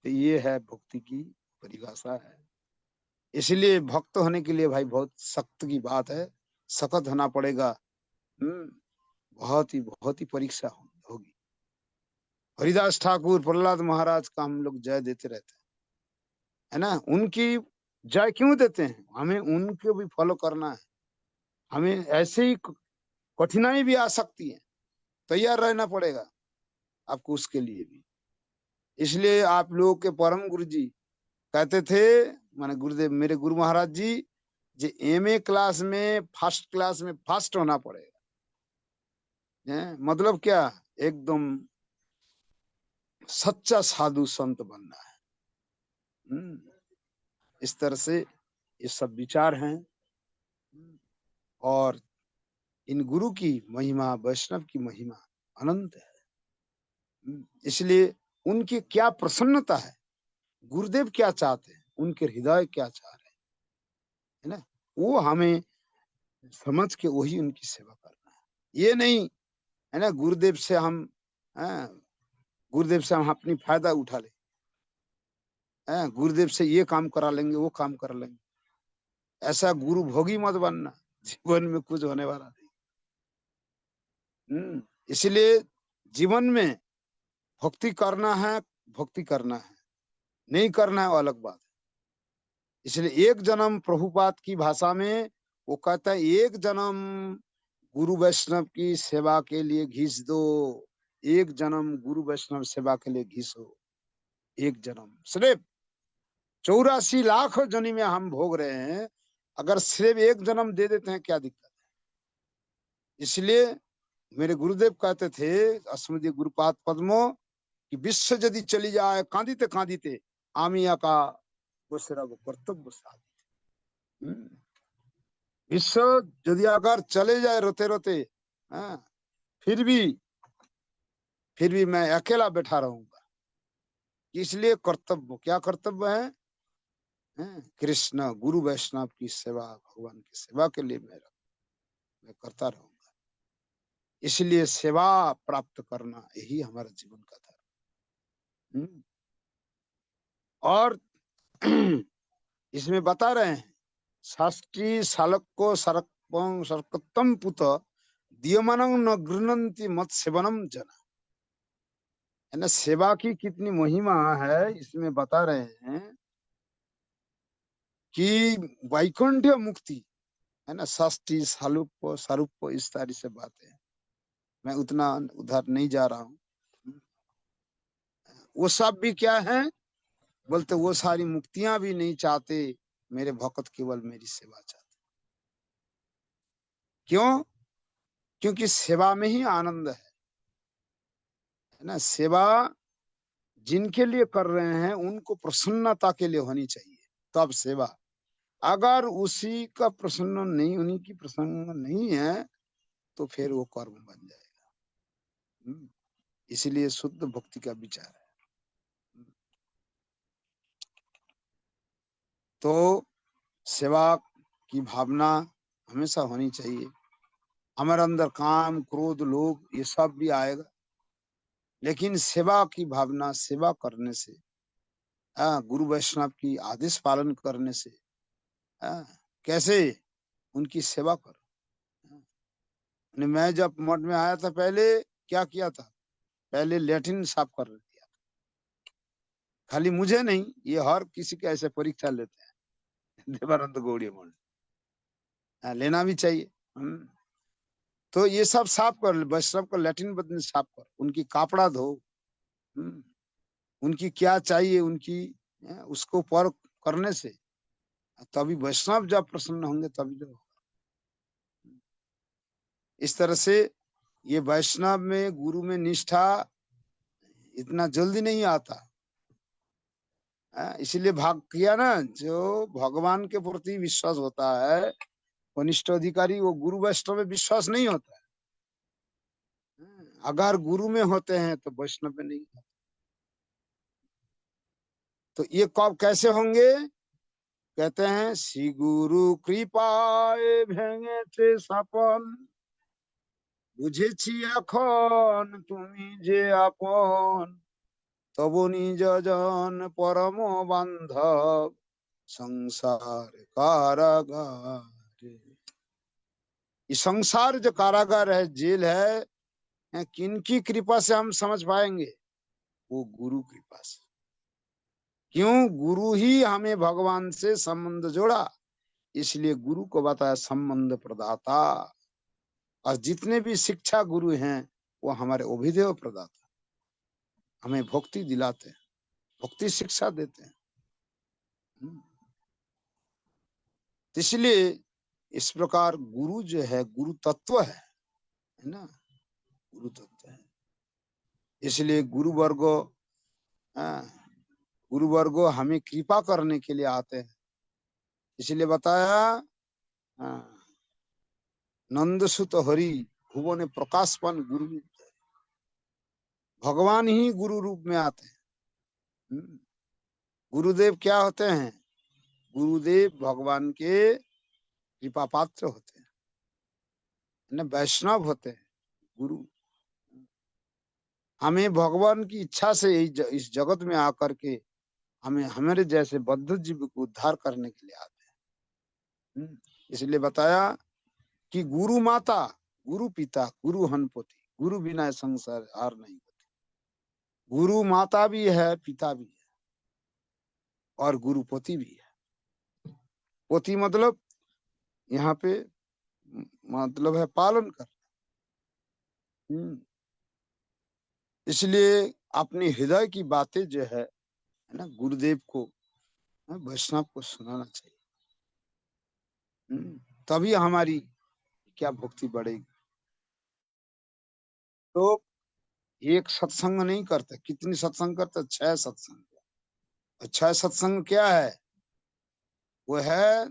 Speaker 1: तो ये है भक्ति की परिभाषा है। इसलिए भक्त होने के लिए भाई बहुत सख्त की बात है, सख्त होना पड़ेगा। बहुत ही परीक्षा होगी। हरिदास ठाकुर, प्रहलाद महाराज का हम लोग जय देते रहते हैं, है ना। उनकी जय क्यों देते हैं? हमें उनको भी फॉलो करना है। हमें ऐसे ही कठिनाई भी आ सकती है, तैयार रहना पड़ेगा आपको उसके लिए भी। इसलिए आप लोगों के परम गुरु जी कहते थे, माने गुरुदेव मेरे गुरु महाराज जी, जे एमए क्लास में फर्स्ट क्लास में फर्स्ट होना पड़ेगा। मतलब क्या? एकदम सच्चा साधु संत बनना है। इस तरह से ये सब विचार हैं। और इन गुरु की महिमा, वैष्णव की महिमा अनंत है। इसलिए उनकी क्या प्रसन्नता है, गुरुदेव क्या चाहते हैं, उनके हृदय क्या चाह रहे हैं, है ना, वो हमें समझ के वही उनकी सेवा करना है। ये नहीं, है ना, गुरुदेव से हम अपनी फायदा उठा ले, गुरुदेव से ये काम करा लेंगे, वो काम करा लेंगे। ऐसा गुरु भोगी मत बनना, जीवन में कुछ होने वाला नहीं। इसलिए जीवन में भक्ति करना है, नहीं करना है वो अलग बात है। इसलिए एक जन्म प्रभुपाद की भाषा में वो कहता है एक जन्म गुरु वैष्णव की सेवा के लिए घिस दो, एक जन्म गुरु वैष्णव सेवा के लिए घिसो, एक जन्म सिर्फ 84 लाख जन्म में हम भोग रहे हैं, अगर सिर्फ एक जन्म दे देते हैं क्या दिक्कत है। इसलिए मेरे गुरुदेव कहते थे अस्मदीय गुरुपाद पद्मो कि विश्व यदि चली जाए कांदिते कांदिते आमिया का कर्तव्य साध। विश्व यदि अगर चले जाए रोते रोते, फिर भी मैं अकेला बैठा रहूंगा। इसलिए कर्तव्य, क्या कर्तव्य है? कृष्ण गुरु वैष्णव की सेवा, भगवान की सेवा के लिए मैं करता रहूंगा। इसलिए सेवा प्राप्त करना यही हमारा जीवन का धर्म। और इसमें बता रहे हैं शास्त्री सालक को सरकतम पुत दियमानं न गृह्णन्ति मत सेवनम जना। है ना, सेवा की कितनी महिमा है इसमें बता रहे हैं कि वैकुंठ मुक्ति है ना, षष्ठी सालुप सारूप इस तरह से बातें, मैं उतना उधर नहीं जा रहा हूँ। वो सब भी क्या है बोलते, वो सारी मुक्तियां भी नहीं चाहते, मेरे भक्त केवल मेरी सेवा चाहते। क्यों? क्योंकि सेवा में ही आनंद है ना। सेवा जिनके लिए कर रहे हैं उनको प्रसन्नता के लिए होनी चाहिए, तब सेवा। अगर उसी का प्रसन्न नहीं, उन्हीं की प्रसन्न नहीं है तो फिर वो कर्म बन जाएगा। इसलिए शुद्ध भक्ति का विचार है। तो सेवा की भावना हमेशा होनी चाहिए। हमारे अंदर काम क्रोध लोभ ये सब भी आएगा, लेकिन सेवा की भावना, सेवा करने से, गुरु वैष्णव की आदेश पालन करने से, कैसे उनकी सेवा करो। मैं जब मठ में आया था पहले क्या किया था, पहले लैट्रिन साफ कर दिया था। खाली मुझे नहीं, ये हर किसी के ऐसे परीक्षा लेते हैं देवानंद गौड़ी मठ, लेना भी चाहिए। तो ये सब साफ कर, वैष्णव को लैट्रिन बदले साफ कर, उनकी कपड़ा धो, उनकी क्या चाहिए उनकी, उसको पर करने से तभी वैष्णव जब प्रसन्न होंगे तभी तो होगा। इस तरह से ये वैष्णव में, गुरु में निष्ठा इतना जल्दी नहीं आता। इसीलिए भाग किया ना, जो भगवान के प्रति विश्वास होता है वनिष्ठ अधिकारी, वो गुरु वैष्णव में विश्वास नहीं होता है। अगर गुरु में होते हैं तो वैष्णव में नहीं होते। तो ये कब कैसे होंगे? कहते हैं श्री गुरु कृपाए भेंगे सपन बुझेছি এখন তুমি যে আপন তব নিজ জন परम बांधव संसार कारागार। ये संसार जो कारागार है, जेल है, किनकी कृपा से हम समझ पाएंगे? वो गुरु कृपा से। क्यों? गुरु ही हमें भगवान से संबंध जोड़ा, इसलिए गुरु को बताया संबंध प्रदाता। और जितने भी शिक्षा गुरु हैं वो हमारे अभिदेव प्रदाता, हमें भक्ति दिलाते हैं, भक्ति शिक्षा देते हैं। इसलिए इस प्रकार गुरु जो है गुरु तत्व है ना, गुरु तत्व है। इसलिए गुरु वर्गो हमें कृपा करने के लिए आते हैं। इसलिए बताया नंद सुत हरि भुवन प्रकाशपन गुरु, भगवान ही गुरु रूप में आते हैं। गुरुदेव क्या होते हैं? गुरुदेव भगवान के कृपा पात्र होते हैं, वैष्णव होते हैं। गुरु हमें भगवान की इच्छा से इस जगत में आकर के हमें हमारे जैसे बद्ध जीव को उद्धार करने के लिए आते हैं। इसलिए बताया कि गुरु माता, गुरु पिता, गुरु हनपोती, गुरु बिना संसार हार नहीं होती। गुरु माता भी है, पिता भी है, और गुरु पोती भी है। पोती मतलब यहाँ पे मतलब है पालन कर। इसलिए अपनी हृदय की बातें जो है ना, गुरुदेव को, वैष्णव को सुनाना चाहिए। तभी हमारी क्या भक्ति बढ़ेगी। तो एक सत्संग नहीं करते, कितनी सत्संग करते? 6 सत्संग। 6 सत्संग क्या है? वो है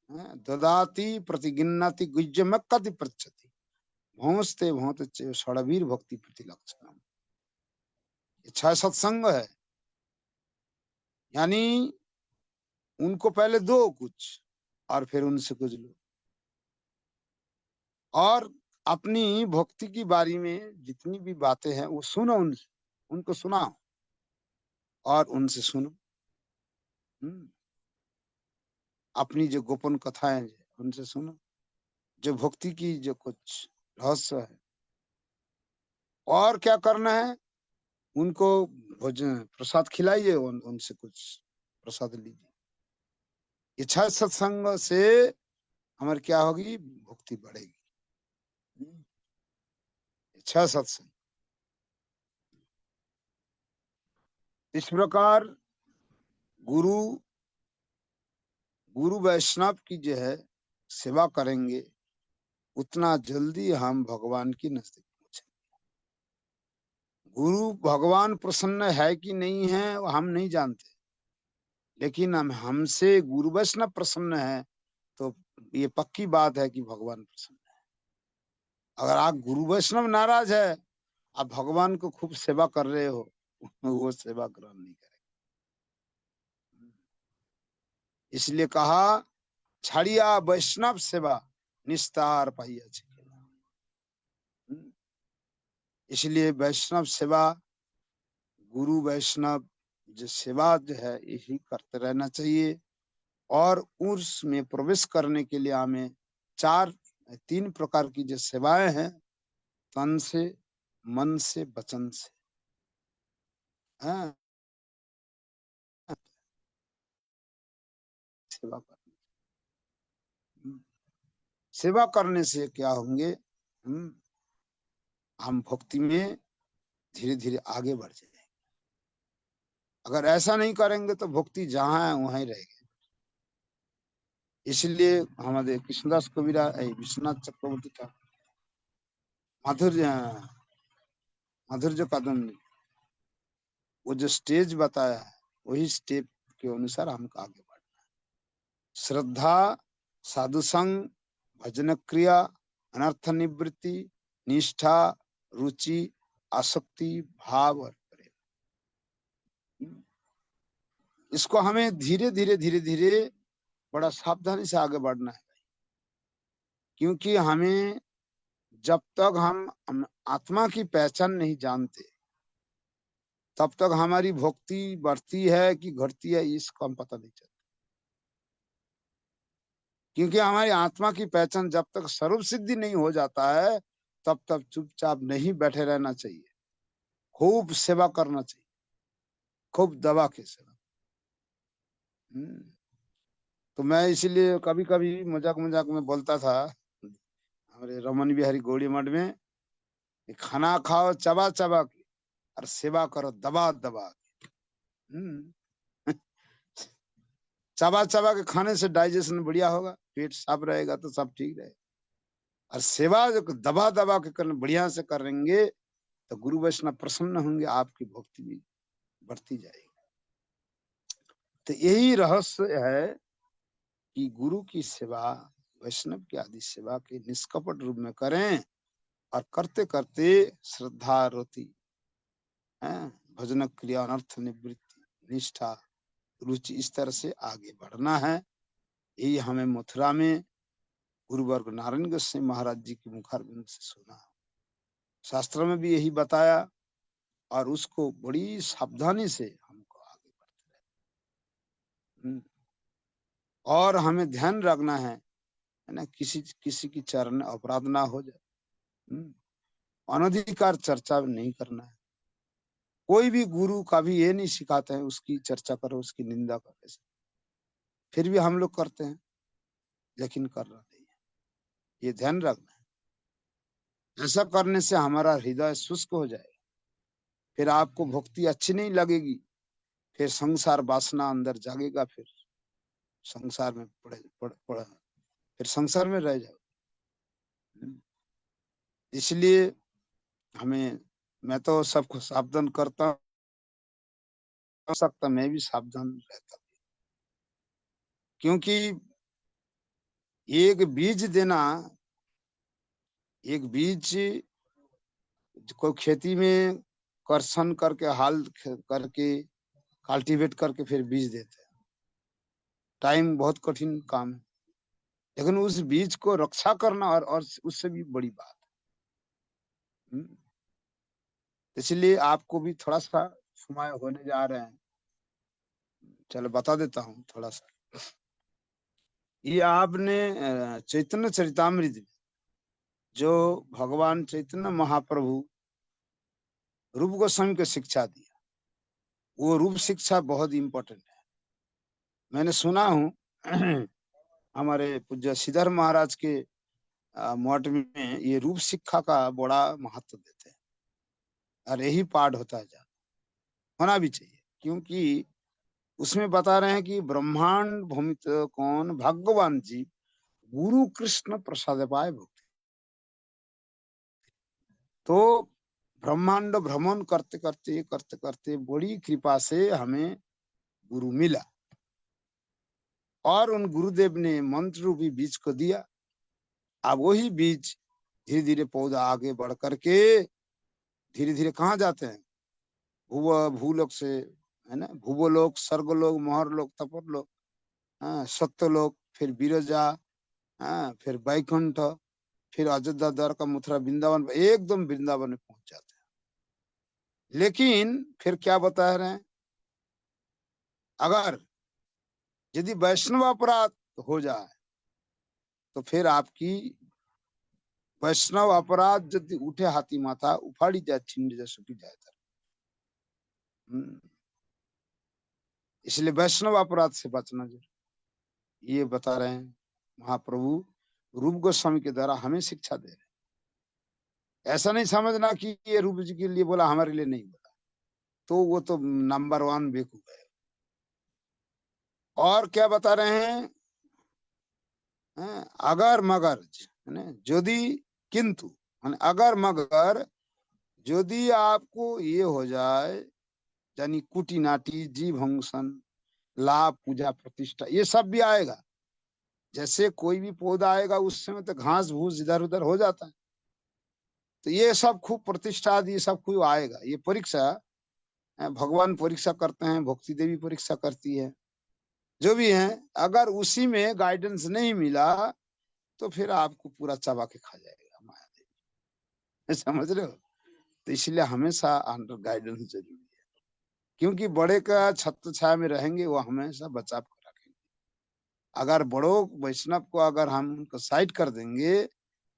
Speaker 1: ददाति प्रतिगिन्नति गुज्जम कति पृच्छति भौंसते भौंत षडवीर भक्ति प्रतिलक्षणम। 6 सत्संग है, यानी उनको पहले दो कुछ और फिर उनसे कुछ लो, और अपनी भक्ति की बारी में जितनी भी बातें हैं वो सुनो, उनसे, उनको सुनाओ और उनसे सुनो। अपनी जो गोपन कथाएं हैं उनसे सुनो, जो भक्ति की जो कुछ रहस्य है। और क्या करना है? उनको भोजन प्रसाद खिलाइए, उनसे कुछ प्रसाद लीजिए। इच्छा सत्संग से हमारी क्या होगी? भक्ति बढ़ेगी। इच्छा सत्संग। इस प्रकार गुरु वैष्णव की जो है सेवा करेंगे, उतना जल्दी हम भगवान की नजदीक पहुंचेंगे। गुरु भगवान प्रसन्न है कि नहीं है वो हम नहीं जानते, लेकिन हमसे गुरु वैष्णव प्रसन्न है तो ये पक्की बात है कि भगवान प्रसन्न है। अगर आप गुरु वैष्णव नाराज है, आप भगवान को खूब सेवा कर रहे हो, वो सेवा ग्रहण नहीं करेगा। इसलिए कहा छड़िया वैष्णव सेवा निस्तार पाइया। इसलिए वैष्णव सेवा, गुरु वैष्णव जो सेवा जो है यही करते रहना चाहिए। और उसमें प्रवेश करने के लिए हमें 3 प्रकार की जो सेवाएं हैं, तन से, मन से, वचन से, सेवा करनी। सेवा करने से क्या होंगे? हम भक्ति में धीरे धीरे आगे बढ़ जाएंगे। अगर ऐसा नहीं करेंगे तो भक्ति जहां है वहां ही रहेगी। इसलिए हमारे कृष्णदास कबीरा विश्वनाथ चक्रवर्ती का माधुर्य कदम ने वो जो स्टेज बताया है, वही स्टेप के अनुसार हमको आगे बढ़ना है। श्रद्धा, साधु संग, भजन क्रिया, अनर्थ निवृत्ति, निष्ठा, रुचि, आसक्ति, भाव और प्रेम। इसको हमें धीरे धीरे बड़ा सावधानी से आगे बढ़ना है, क्योंकि हमें जब तक हम आत्मा की पहचान नहीं जानते, तब तक हमारी भक्ति बढ़ती है कि घटती है इसका हम पता नहीं चलता। क्योंकि हमारी आत्मा की पहचान जब तक स्वरूप सिद्धि नहीं हो जाता है, तब तक चुपचाप नहीं बैठे रहना चाहिए, खूब सेवा करना चाहिए, खूब दबा के सेवा। तो मैं इसलिए कभी कभी मजाक में बोलता था हमारे रमन बिहारी गौड़ी मठ में, खाना खाओ चबा चबा के और सेवा करो दबा दबा के। चबा चबा के खाने से डाइजेशन बढ़िया होगा, पेट साफ रहेगा तो सब ठीक रहेगा। और सेवा जो दबा दबा के करने बढ़िया से करेंगे तो गुरु वैष्णव प्रसन्न होंगे, आपकी भक्ति भी बढ़ती जाएगी। तो यही रहस्य है कि गुरु की सेवा, वैष्णव की आदि सेवा के निष्कपट रूप में करें, और करते करते श्रद्धा, रति, भजन क्रिया, अनर्थ निवृत्ति, निष्ठा, रुचि, इस तरह से आगे बढ़ना है। यही हमें मथुरा में गुरुवर्ग नारायण गोस्वामी महाराज जी की मुखारबिंद से सुना। शास्त्र में भी यही बताया, और उसको बड़ी सावधानी से हमको आगे बढ़ते रहना। और हमें ध्यान रखना है ना, किसी की चरण अपराध ना हो जाए। अनधिकार चर्चा नहीं करना है। कोई भी गुरु का भी ये नहीं सिखाते हैं उसकी चर्चा करो, उसकी निंदा करो। फिर भी हम लोग करते हैं, लेकिन करना नहीं। ये ध्यान रखना। ऐसा करने से हमारा हृदय शुष्क हो जाएगा, फिर आपको भक्ति अच्छी नहीं लगेगी, फिर संसार वासना अंदर जागेगा, फिर संसार में फिर संसार में रह जाओ। इसलिए मैं तो सबको सावधान करता सकता, मैं भी सावधान रहता, क्योंकि एक बीज को खेती में कर्षण करके हाल करके कल्टीवेट करके फिर बीज देते हैं। टाइम बहुत कठिन काम है, लेकिन उस बीज को रक्षा करना और उससे भी बड़ी बात है। इसलिए आपको भी थोड़ा सा समय होने जा रहे हैं, चलो बता देता हूँ थोड़ा सा। ये आपने चैतन्य चरितामृत में जो भगवान चैतन्य महाप्रभु रूप गोस्वामी को शिक्षा दिया, वो रूप शिक्षा बहुत इंपॉर्टेंट है। मैंने सुना हूँ हमारे पूज्य सिद्धार्थ महाराज के मठ में ये रूप शिक्षा का बड़ा महत्व देते हैं, और यही पाठ होता है, होना भी चाहिए, क्योंकि उसमें बता रहे हैं कि ब्रह्मांड भूमित कौन भगवान जी गुरु कृष्ण प्रसाद पाए भक्ति। तो ब्रह्मांड भ्रमण करते करते बड़ी कृपा से हमें गुरु मिला, और उन गुरुदेव ने मंत्र रूपी बीज को दिया। अब वही बीज धीरे धीरे पौधा आगे बढ़ करके धीरे धीरे कहाँ जाते हैं, भूलोक से, है ना, भूवोलोक, स्वर्गलोक, महरलोक, तपोलोक, सत्यलोक, फिर बिरजा, फिर बैकुंठ, फिर अयोध्या, द्वारका, मथुरा, वृंदावन, एकदम वृंदावन में पहुंच जाते हैं। लेकिन फिर क्या बता रहे हैं, अगर यदि वैष्णव अपराध हो जाए तो फिर आपकी वैष्णव अपराध यदि उठे हाथी माथा उफाड़ी जाए, छिंड जाए, सुखी जाए। इसलिए वैष्णव अपराध से बचना जरूरी, ये बता रहे हैं महाप्रभु रूप गोस्वामी के द्वारा हमें शिक्षा दे रहे हैं। ऐसा नहीं समझना कि ये रूप जी के लिए बोला, हमारे लिए नहीं बोला, तो वो तो नंबर 1 बेवकूफ है। और क्या बता रहे हैं, अगर मगर, यदि किंतु, अगर मगर यदि आपको ये हो जाए, यानी कुटी नाटी, जीव हंसन, लाभ, पूजा, प्रतिष्ठा, ये सब भी आएगा। जैसे कोई भी पौधा आएगा उस समय तो घास भूस इधर उधर हो जाता है, तो ये सब खूब प्रतिष्ठा आदि ये सब खूब आएगा। ये परीक्षा भगवान परीक्षा करते हैं, भक्ति देवी परीक्षा करती है, जो भी है। अगर उसी में गाइडेंस नहीं मिला तो फिर आपको पूरा चबा के खा जाएगा माया देवी, समझ रहे हो। तो इसलिए हमेशा अंडर गाइडेंस जरूरी है, क्योंकि बड़े का छत्र छाया में रहेंगे, वो हमेशा बचाव कर रखेंगे। अगर बड़ों वैष्णव को अगर हम उनको साइड कर देंगे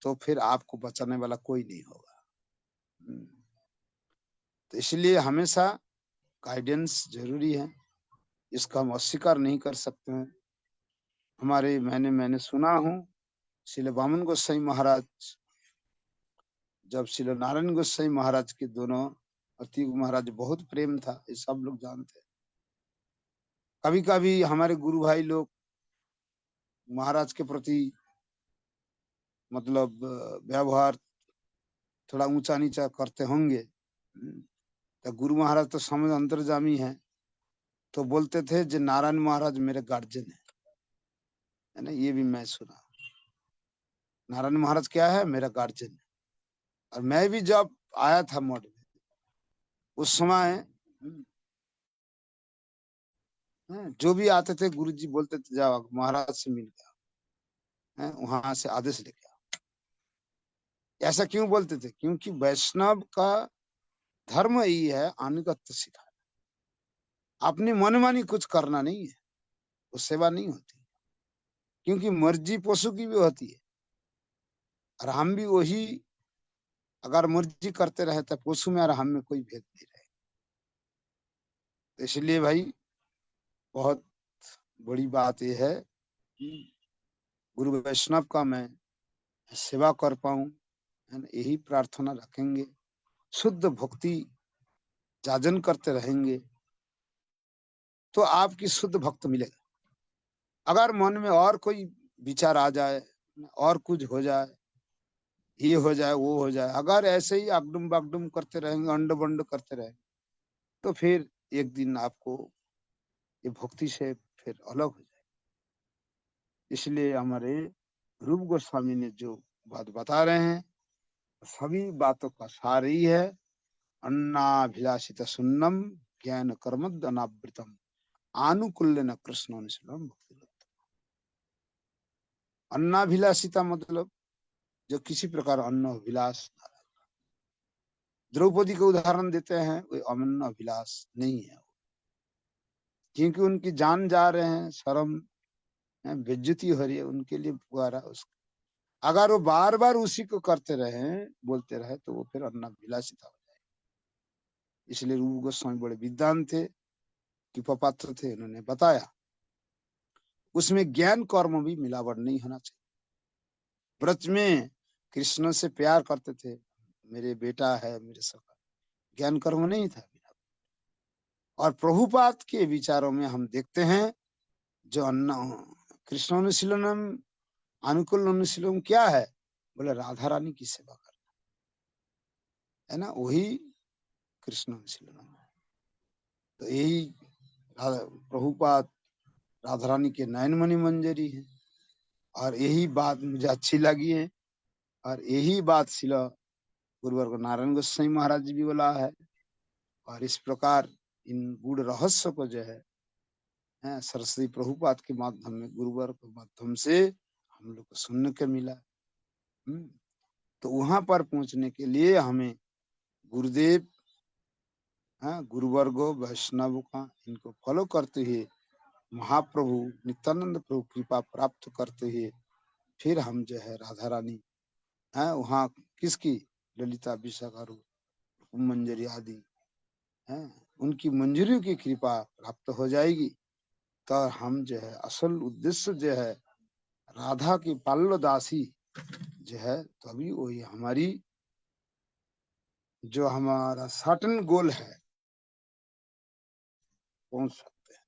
Speaker 1: तो फिर आपको बचाने वाला कोई नहीं होगा। तो इसलिए हमेशा गाइडेंस जरूरी है, इसका हम अस्वीकार नहीं कर सकते हैं। हमारे मैंने सुना हूँ श्रील वामन गोसाई महाराज, जब श्रील नारायण गोसाई महाराज के दोनों अति महाराज बहुत प्रेम था, ये सब लोग जानते हैं। कभी कभी हमारे गुरु भाई लोग महाराज के प्रति मतलब व्यवहार थोड़ा ऊंचा नीचा करते होंगे, तो गुरु महाराज तो समझ अंतर्जामी है, तो बोलते थे जो नारायण महाराज मेरे गार्जियन है ना। ये भी मैं सुना, नारायण महाराज क्या है, मेरा गार्जियन है। और मैं भी जब आया था मठ में उस समय जो भी आते थे गुरुजी बोलते थे जाओ महाराज से मिल गया, वहां से आदेश लेके आओ। ऐसा क्यों बोलते थे, क्योंकि वैष्णव का धर्म यही है अनुगत्य सिखाना, अपनी मनमानी कुछ करना नहीं है, वो सेवा नहीं होती। क्योंकि मर्जी पशु की भी होती है, और हम भी वही अगर मर्जी करते रहे तो पशु में और हम में कोई भेद नहीं रहे। तो इसलिए भाई बहुत बड़ी बात यह है कि गुरु वैष्णव का मैं सेवा कर पाऊं, है ना, यही प्रार्थना रखेंगे। शुद्ध भक्ति जाजन करते रहेंगे तो आपकी शुद्ध भक्त मिलेगा। अगर मन में और कोई विचार आ जाए, और कुछ हो जाए, ये हो जाए वो हो जाए, अगर ऐसे ही अगडुम बगडुम करते रहेंगे, अंड बंड करते रहेंगे, तो फिर एक दिन आपको ये भक्ति से फिर अलग हो जाए। इसलिए हमारे रूप गोस्वामी ने जो बात बता रहे हैं, सभी बातों का सार ही है, अन्नाभिलाषित सुन्नम ज्ञान कर्मद अनावृतम आनुकूल्य न कृष्णानुशीलम भक्ति। अन्नाभिलाषिता मतलब जो किसी प्रकार अन्न अभिलाष। द्रौपदी का उदाहरण देते हैं, कोई अन्न अभिलाष नहीं है, क्योंकि उनकी जान जा रहे हैं, शर्म बेइज्जती हो रही है, उनके लिए पुकारा उसको। अगर वो बार बार उसी को करते रहे, बोलते रहे, तो वो फिर अन्नाभिलाषिता हो जाएगी। इसलिए रूप गोस्वामी बड़े विद्वान थे, कृपापात्र थे, उन्होंने बताया उसमें ज्ञान कर्म भी मिलावट नहीं होना चाहिए। ब्रज में कृष्ण से प्यार करते थे, मेरे बेटा है, मेरे सखा, ज्ञान कर्म नहीं था। और प्रभुपाद के विचारों में हम देखते हैं जो कृष्ण अनुशीलनम अनुकूल अनुशीलनम क्या है, बोले राधा रानी की सेवा करना, है ना, वही कृष्ण अनुशीलनम है। तो यही प्रभुपाद राधा रानी के नयनमणि मंजरी है, और यही बात मुझे अच्छी लगी है, और यही बात शिला गुरुवर्ग नारायण गोस्वामी महाराज जी भी बोला है। और इस प्रकार इन गूढ़ रहस्य को जो है सरस्वती प्रभुपाद के माध्यम में, गुरुवर्ग के माध्यम से हम लोग को सुनने को मिला। तो वहां पर पहुंचने के लिए हमें गुरुदेव, गुरुवर्गो वैष्णव का इनको फॉलो करते हुए, महाप्रभु नित्यानंद प्रभु कृपा प्राप्त करते हुए, फिर हम जो है राधा रानी वहाँ किसकी, ललिता विशाखा मंजरी आदि उनकी मंजूरी की कृपा प्राप्त हो जाएगी। तो हम जो है असल उद्देश्य जो है राधा की पाल्य दासी जो है, तभी वही हमारी जो हमारा सर्टन गोल है, पहुंच सकते हैं।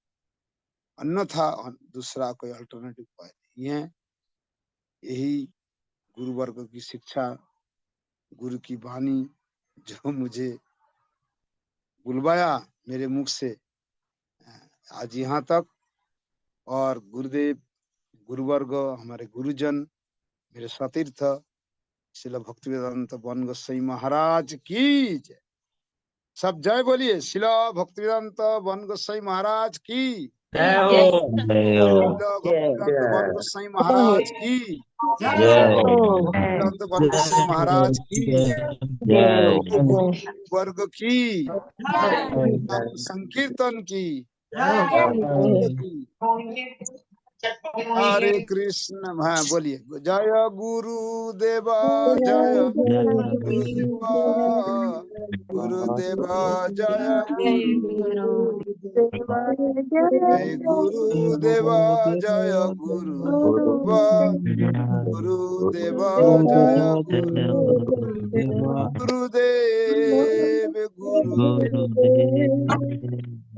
Speaker 1: अन्यथा दूसरा कोई अल्टरनेटिव उपाय नहीं है। यही गुरु वर्ग की शिक्षा, गुरु की वाणी जो मुझे बुलवाया मेरे मुख से आज यहाँ तक। और गुरुदेव, गुरुवर्ग, हमारे गुरुजन, मेरे सतीर्थ श्रील भक्तिवेदांत वन गोस्वामी महाराज की जय। सब जय बोलिए, श्रील भक्तिवेदांत वन गोस्वामी महाराज की
Speaker 2: जय।
Speaker 1: भक्तिवेदांत वन गोस्वामी महाराज की भक्तिवेदांत वन गोस्वामी महाराज की वर्ग की संकीर्तन की हरे कृष्ण। हाँ बोलिए, जय गुरुदेव, जय गुरुदेव, गुरुदेव जय जय गुरुदेव, जय गुरुदेव, गुरुदेव जय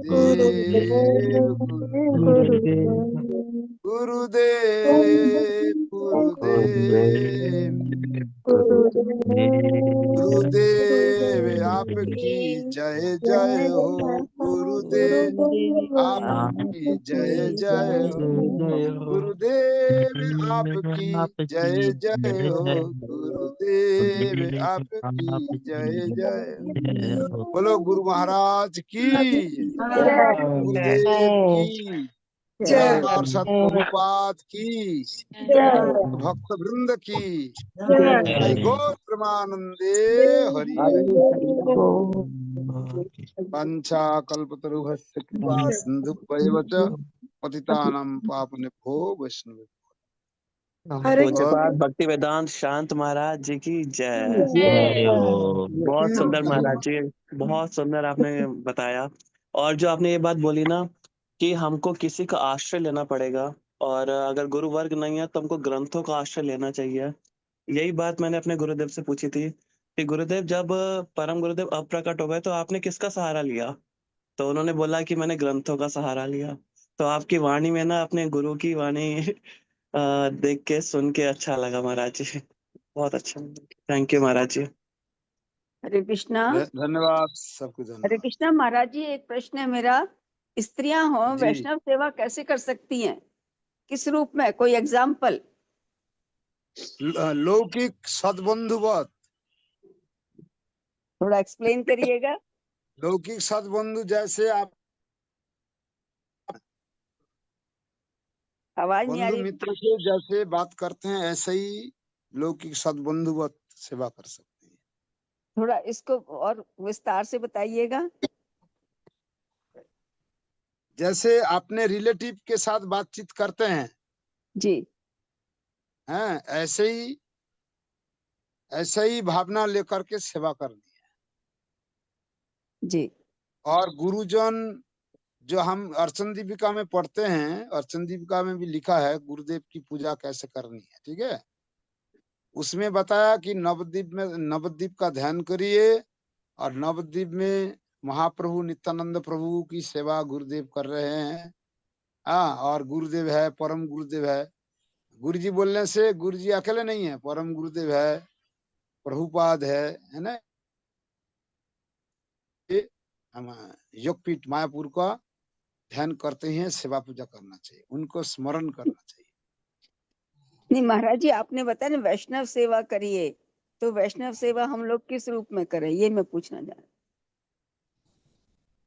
Speaker 1: गुरुदेव, गुरुदेव, गुरुदेव, गुरुदेव आपकी जय जय हो, गुरुदेव आपकी जय जय हो, गुरुदेव आपकी जय जय हो, गुरुदेव आपकी जय जय हो। बोलो गुरु महाराज की, गुरुदेव की जय, पार्षद प्रभुपाद की, भक्त वृंद की जय, गौर प्रेमानंदे हरि हरि। पंचा कल्पतरुभ्यश्च कृपा सिन्धुभ्यैव च पतितानां पावनेभ्यो वैष्णवेभ्यो।
Speaker 5: पूज्यपाद भक्ति वेदांत शांत महाराज जी की जय। बहुत सुंदर महाराज जी, बहुत सुंदर आपने बताया। और जो आपने ये बात बोली ना कि हमको किसी का आश्रय लेना पड़ेगा, और अगर गुरु वर्ग नहीं है तो हमको ग्रंथों का आश्रय लेना चाहिए। यही बात मैंने अपने गुरुदेव से पूछी थी कि गुरुदेव, जब परम गुरुदेव अब प्रकट हो गए तो आपने किसका सहारा लिया? तो उन्होंने बोला कि मैंने ग्रंथों का सहारा लिया। तो आपकी वाणी में ना अपने गुरु की वाणी देख के सुन के अच्छा लगा महाराज जी, बहुत अच्छा। थैंक यू महाराज जी।
Speaker 3: हरे कृष्णा।
Speaker 1: धन्यवाद, सबको
Speaker 3: हरे
Speaker 1: धन्यवाद।
Speaker 3: कृष्णा। महाराज जी, एक प्रश्न है मेरा। स्त्रियां हो
Speaker 1: जी।
Speaker 3: वैष्णव सेवा कैसे कर सकती हैं? किस रूप में? कोई एग्जाम्पल?
Speaker 1: लौकिक सद्बंधुवत।
Speaker 3: थोड़ा एक्सप्लेन करिएगा।
Speaker 1: लौकिक सद्बंधु जैसे आप
Speaker 3: आवाज नहीं आ
Speaker 1: बंधु
Speaker 3: रही।
Speaker 1: मित्र से जैसे बात करते हैं, ऐसे ही लौकिक सद्बंधुवत सेवा कर सकते हैं।
Speaker 3: थोड़ा इसको और विस्तार से बताइएगा।
Speaker 1: जैसे अपने रिलेटिव के साथ बातचीत करते हैं,
Speaker 3: जी।
Speaker 1: हैं, ऐसे ही भावना लेकर के सेवा करनी है।
Speaker 3: जी।
Speaker 1: और गुरुजन जो हम अर्चन दीपिका में पढ़ते हैं, अर्चन दीपिका में भी लिखा है गुरुदेव की पूजा कैसे करनी है, ठीक है। उसमें बताया कि नवद्वीप का ध्यान करिए, और नवद्वीप में महाप्रभु नित्यानंद प्रभु की सेवा गुरुदेव कर रहे हैं। हाँ, और गुरुदेव है, परम गुरुदेव है। गुरु जी बोलने से गुरु जी अकेले नहीं है, परम गुरुदेव है, प्रभुपाद है ना। हम योगपीठ मायापुर का ध्यान करते हैं, सेवा पूजा करना चाहिए, उनको स्मरण करना चाहिए।
Speaker 3: नहीं महाराज जी, आपने बताया ना वैष्णव सेवा करिए, तो वैष्णव सेवा हम लोग किस रूप में करें, ये मैं पूछना चाह रही।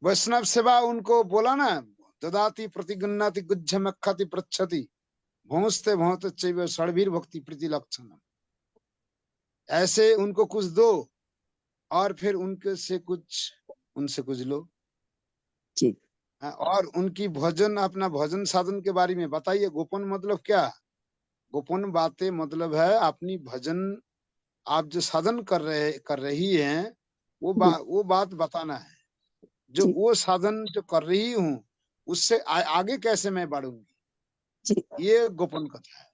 Speaker 1: वैष्णव सेवा उनको बोला ना, ददाति प्रतिगन्नाति गुज्जमक्षति पृच्छति भौंसते भौंसते चैव षड्भीर भक्ति प्रीति लक्षणम। ऐसे उनको कुछ दो और फिर उनसे कुछ लो।
Speaker 3: जी।
Speaker 1: और उनकी भजन, अपना भजन साधन के बारे में बताइए। गोपन मतलब क्या? गोपन बातें मतलब है अपनी भजन, आप जो साधन कर रही हैं, वो बात बताना है। जो वो साधन जो कर रही हूँ, उससे आगे कैसे मैं बढ़ूंगी,
Speaker 3: जी।
Speaker 1: ये गोपन कथा है।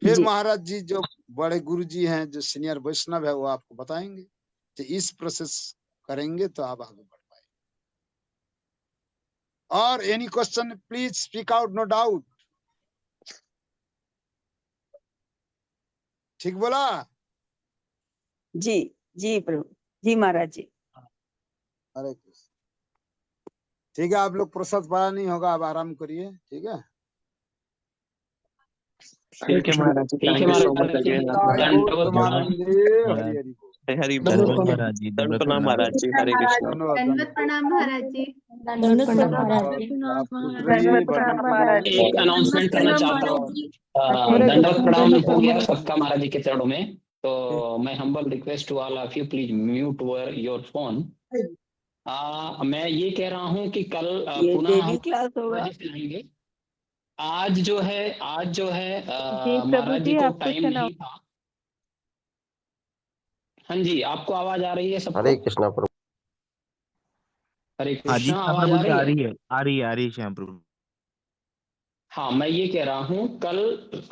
Speaker 1: फिर
Speaker 3: जी।
Speaker 1: महाराज जी जो बड़े गुरु जी हैं, जो सीनियर वैष्णव है, वो आपको बताएंगे कि इस प्रोसेस करेंगे तो आप आगे बढ़ पाएंगे। और any question please speak out, no doubt. ठीक बोला?
Speaker 3: जी। जी प्रभु जी। महाराज जी।
Speaker 1: हरे कृष्ण। ठीक है, आप लोग प्रसाद पाया नहीं होगा, आप आराम करिए, ठीक है।
Speaker 5: ठीक है महाराज जी,
Speaker 4: ठीक है
Speaker 5: थैंक यू सो मच
Speaker 4: महाराज जी,
Speaker 5: अगेन।
Speaker 4: दंडवत
Speaker 1: परमानंदे हरि हरि बोल।
Speaker 5: हरि
Speaker 6: दंडवत
Speaker 5: बोल।
Speaker 6: महाराज जी,
Speaker 5: दंड प्रणाम महाराज जी, हरे कृष्ण।
Speaker 1: धन्यवाद।
Speaker 7: प्रणाम महाराज जी।
Speaker 2: दंडवत प्रणाम महाराज जी।
Speaker 1: आप खुश रहिए, भजन
Speaker 3: महाराज
Speaker 1: करिए।
Speaker 4: एक अनाउंसमेंट करना चाहता हूँ। दंडवत प्रणाम हो गया सबका महाराज जी के चरणों में। तो मैं humble request to all of you, please mute your phone. मैं ये कह रहा हूँ कि कल
Speaker 3: ये
Speaker 4: पुनः
Speaker 3: डेली
Speaker 4: हम
Speaker 3: क्लास होगा।
Speaker 4: चलाएंगे। आज जो है
Speaker 3: जी प्रभु
Speaker 4: महाराज जी
Speaker 3: जी,
Speaker 4: को
Speaker 3: आप
Speaker 4: टाइम
Speaker 3: कुछ
Speaker 4: नहीं था। हाँ जी, आपको आवाज आ रही है सबको?
Speaker 6: हरे कृष्णा प्रभु।
Speaker 4: हरे
Speaker 8: हाँ जी,
Speaker 4: कृष्णा,
Speaker 8: श्याम
Speaker 4: आवाज
Speaker 8: प्रभु
Speaker 4: आ
Speaker 8: जी,
Speaker 4: रही
Speaker 8: आ
Speaker 4: है?
Speaker 8: रही है, आ रही है, आ रही है श्याम प्रभु।
Speaker 4: हाँ, मैं ये कह रहा हूँ कल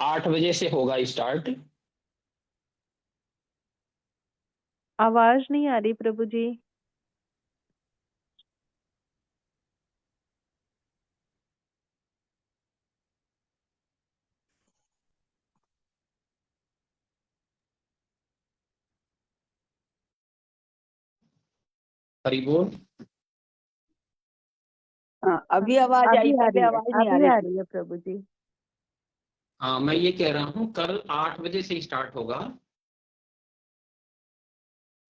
Speaker 4: 8 बजे से होगा स्टार्ट।
Speaker 3: आवाज नहीं आ रही प्रभु जी।
Speaker 4: हरि बोल।
Speaker 3: हाँ, अभी आवाज आई, पहले आवाज नहीं आ रही
Speaker 9: है प्रभु जी।
Speaker 4: हाँ, मैं ये कह रहा हूँ कल 8 बजे से स्टार्ट होगा।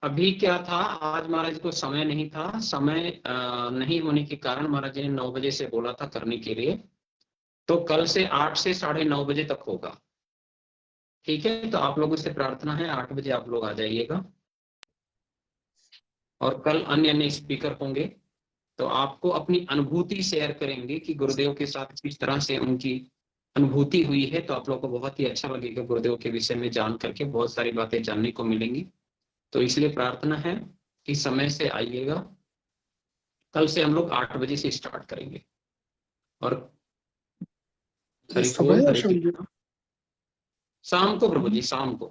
Speaker 4: अभी क्या था, आज महाराज को समय नहीं था। समय नहीं होने के कारण महाराज जी ने 9 बजे से बोला था करने के लिए। तो कल से 8 से 9:30 बजे तक होगा। ठीक है, तो आप लोगों से प्रार्थना है 8 बजे आप लोग आ जाइएगा। और कल अन्य स्पीकर होंगे, तो आपको अपनी अनुभूति शेयर करेंगे कि गुरुदेव के साथ किस तरह से उनकी अनुभूति हुई है। तो आप लोगों को बहुत ही अच्छा लगेगा, गुरुदेव के विषय में जान करके बहुत सारी बातें जानने को मिलेंगी। तो इसलिए प्रार्थना है कि समय से आइएगा। कल से हम लोग 8 बजे से स्टार्ट करेंगे। और हरि बोल, हरे कृष्ण। शाम को प्रभु जी, शाम को।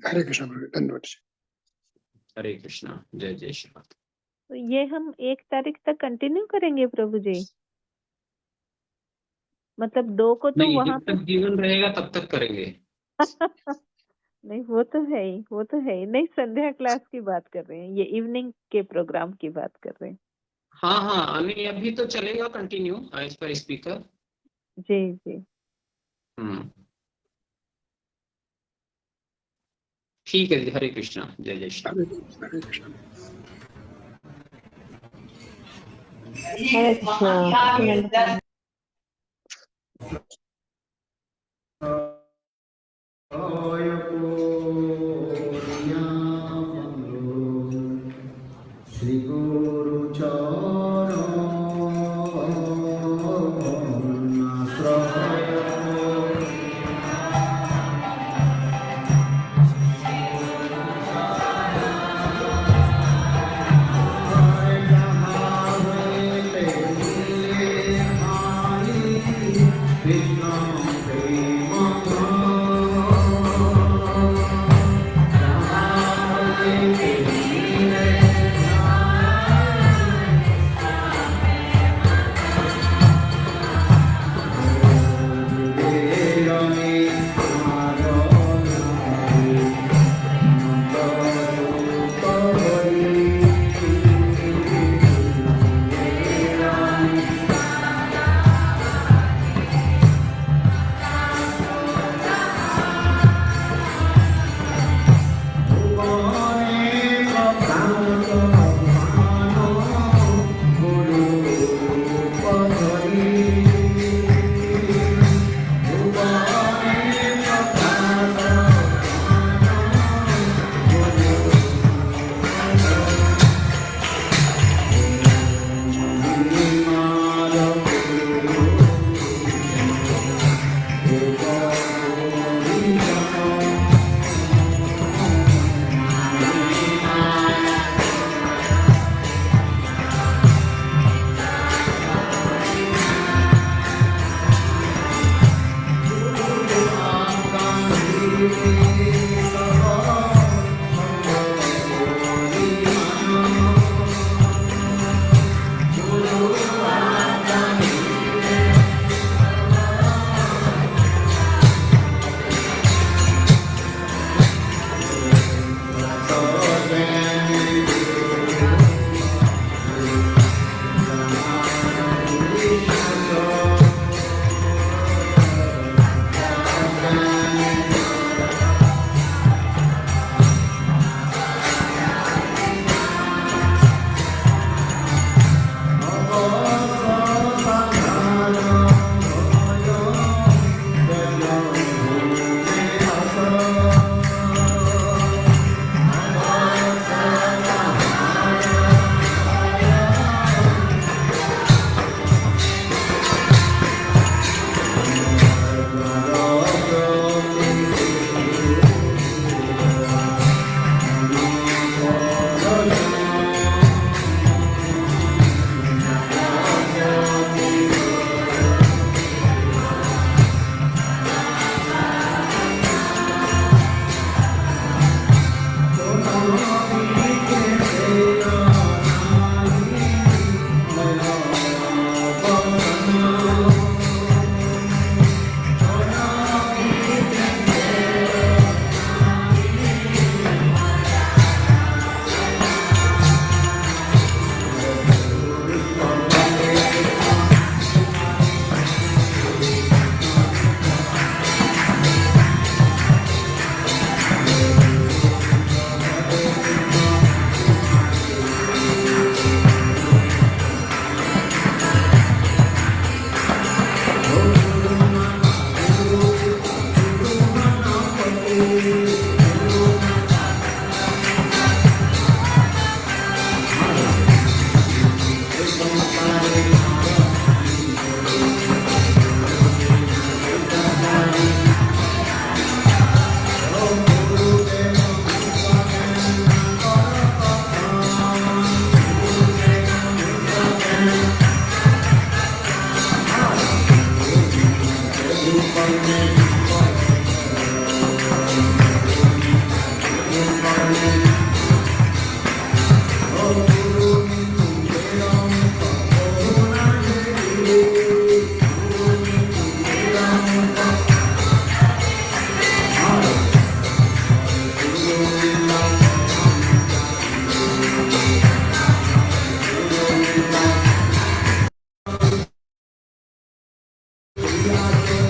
Speaker 6: हरे कृष्ण प्रभु, धन्यवाद जी।
Speaker 4: हरे कृष्णा, जय जय श्री राम।
Speaker 7: तो ये हम 1 तारीख तक कंटिन्यू करेंगे प्रभु जी? मतलब 2 को तो
Speaker 4: नहीं,
Speaker 7: वहां
Speaker 4: जब
Speaker 7: पे
Speaker 4: तक जीवन रहेगा तब तक करेंगे।
Speaker 7: नहीं, वो तो है ही, वो तो है ही। नहीं, संध्या क्लास की बात कर रहे हैं, ये इवनिंग के प्रोग्राम की बात कर रहे हैं।
Speaker 4: हाँ हाँ, नहीं अभी तो चलेगा कंटिन्यू एज पर स्पीकर।
Speaker 7: जी जी।
Speaker 4: ठीक है जी, हरे कृष्णा, जय जय श्री राम।
Speaker 6: हरे कृष्ण।
Speaker 2: हरे कृष्णा।
Speaker 9: श्री गुरु Hare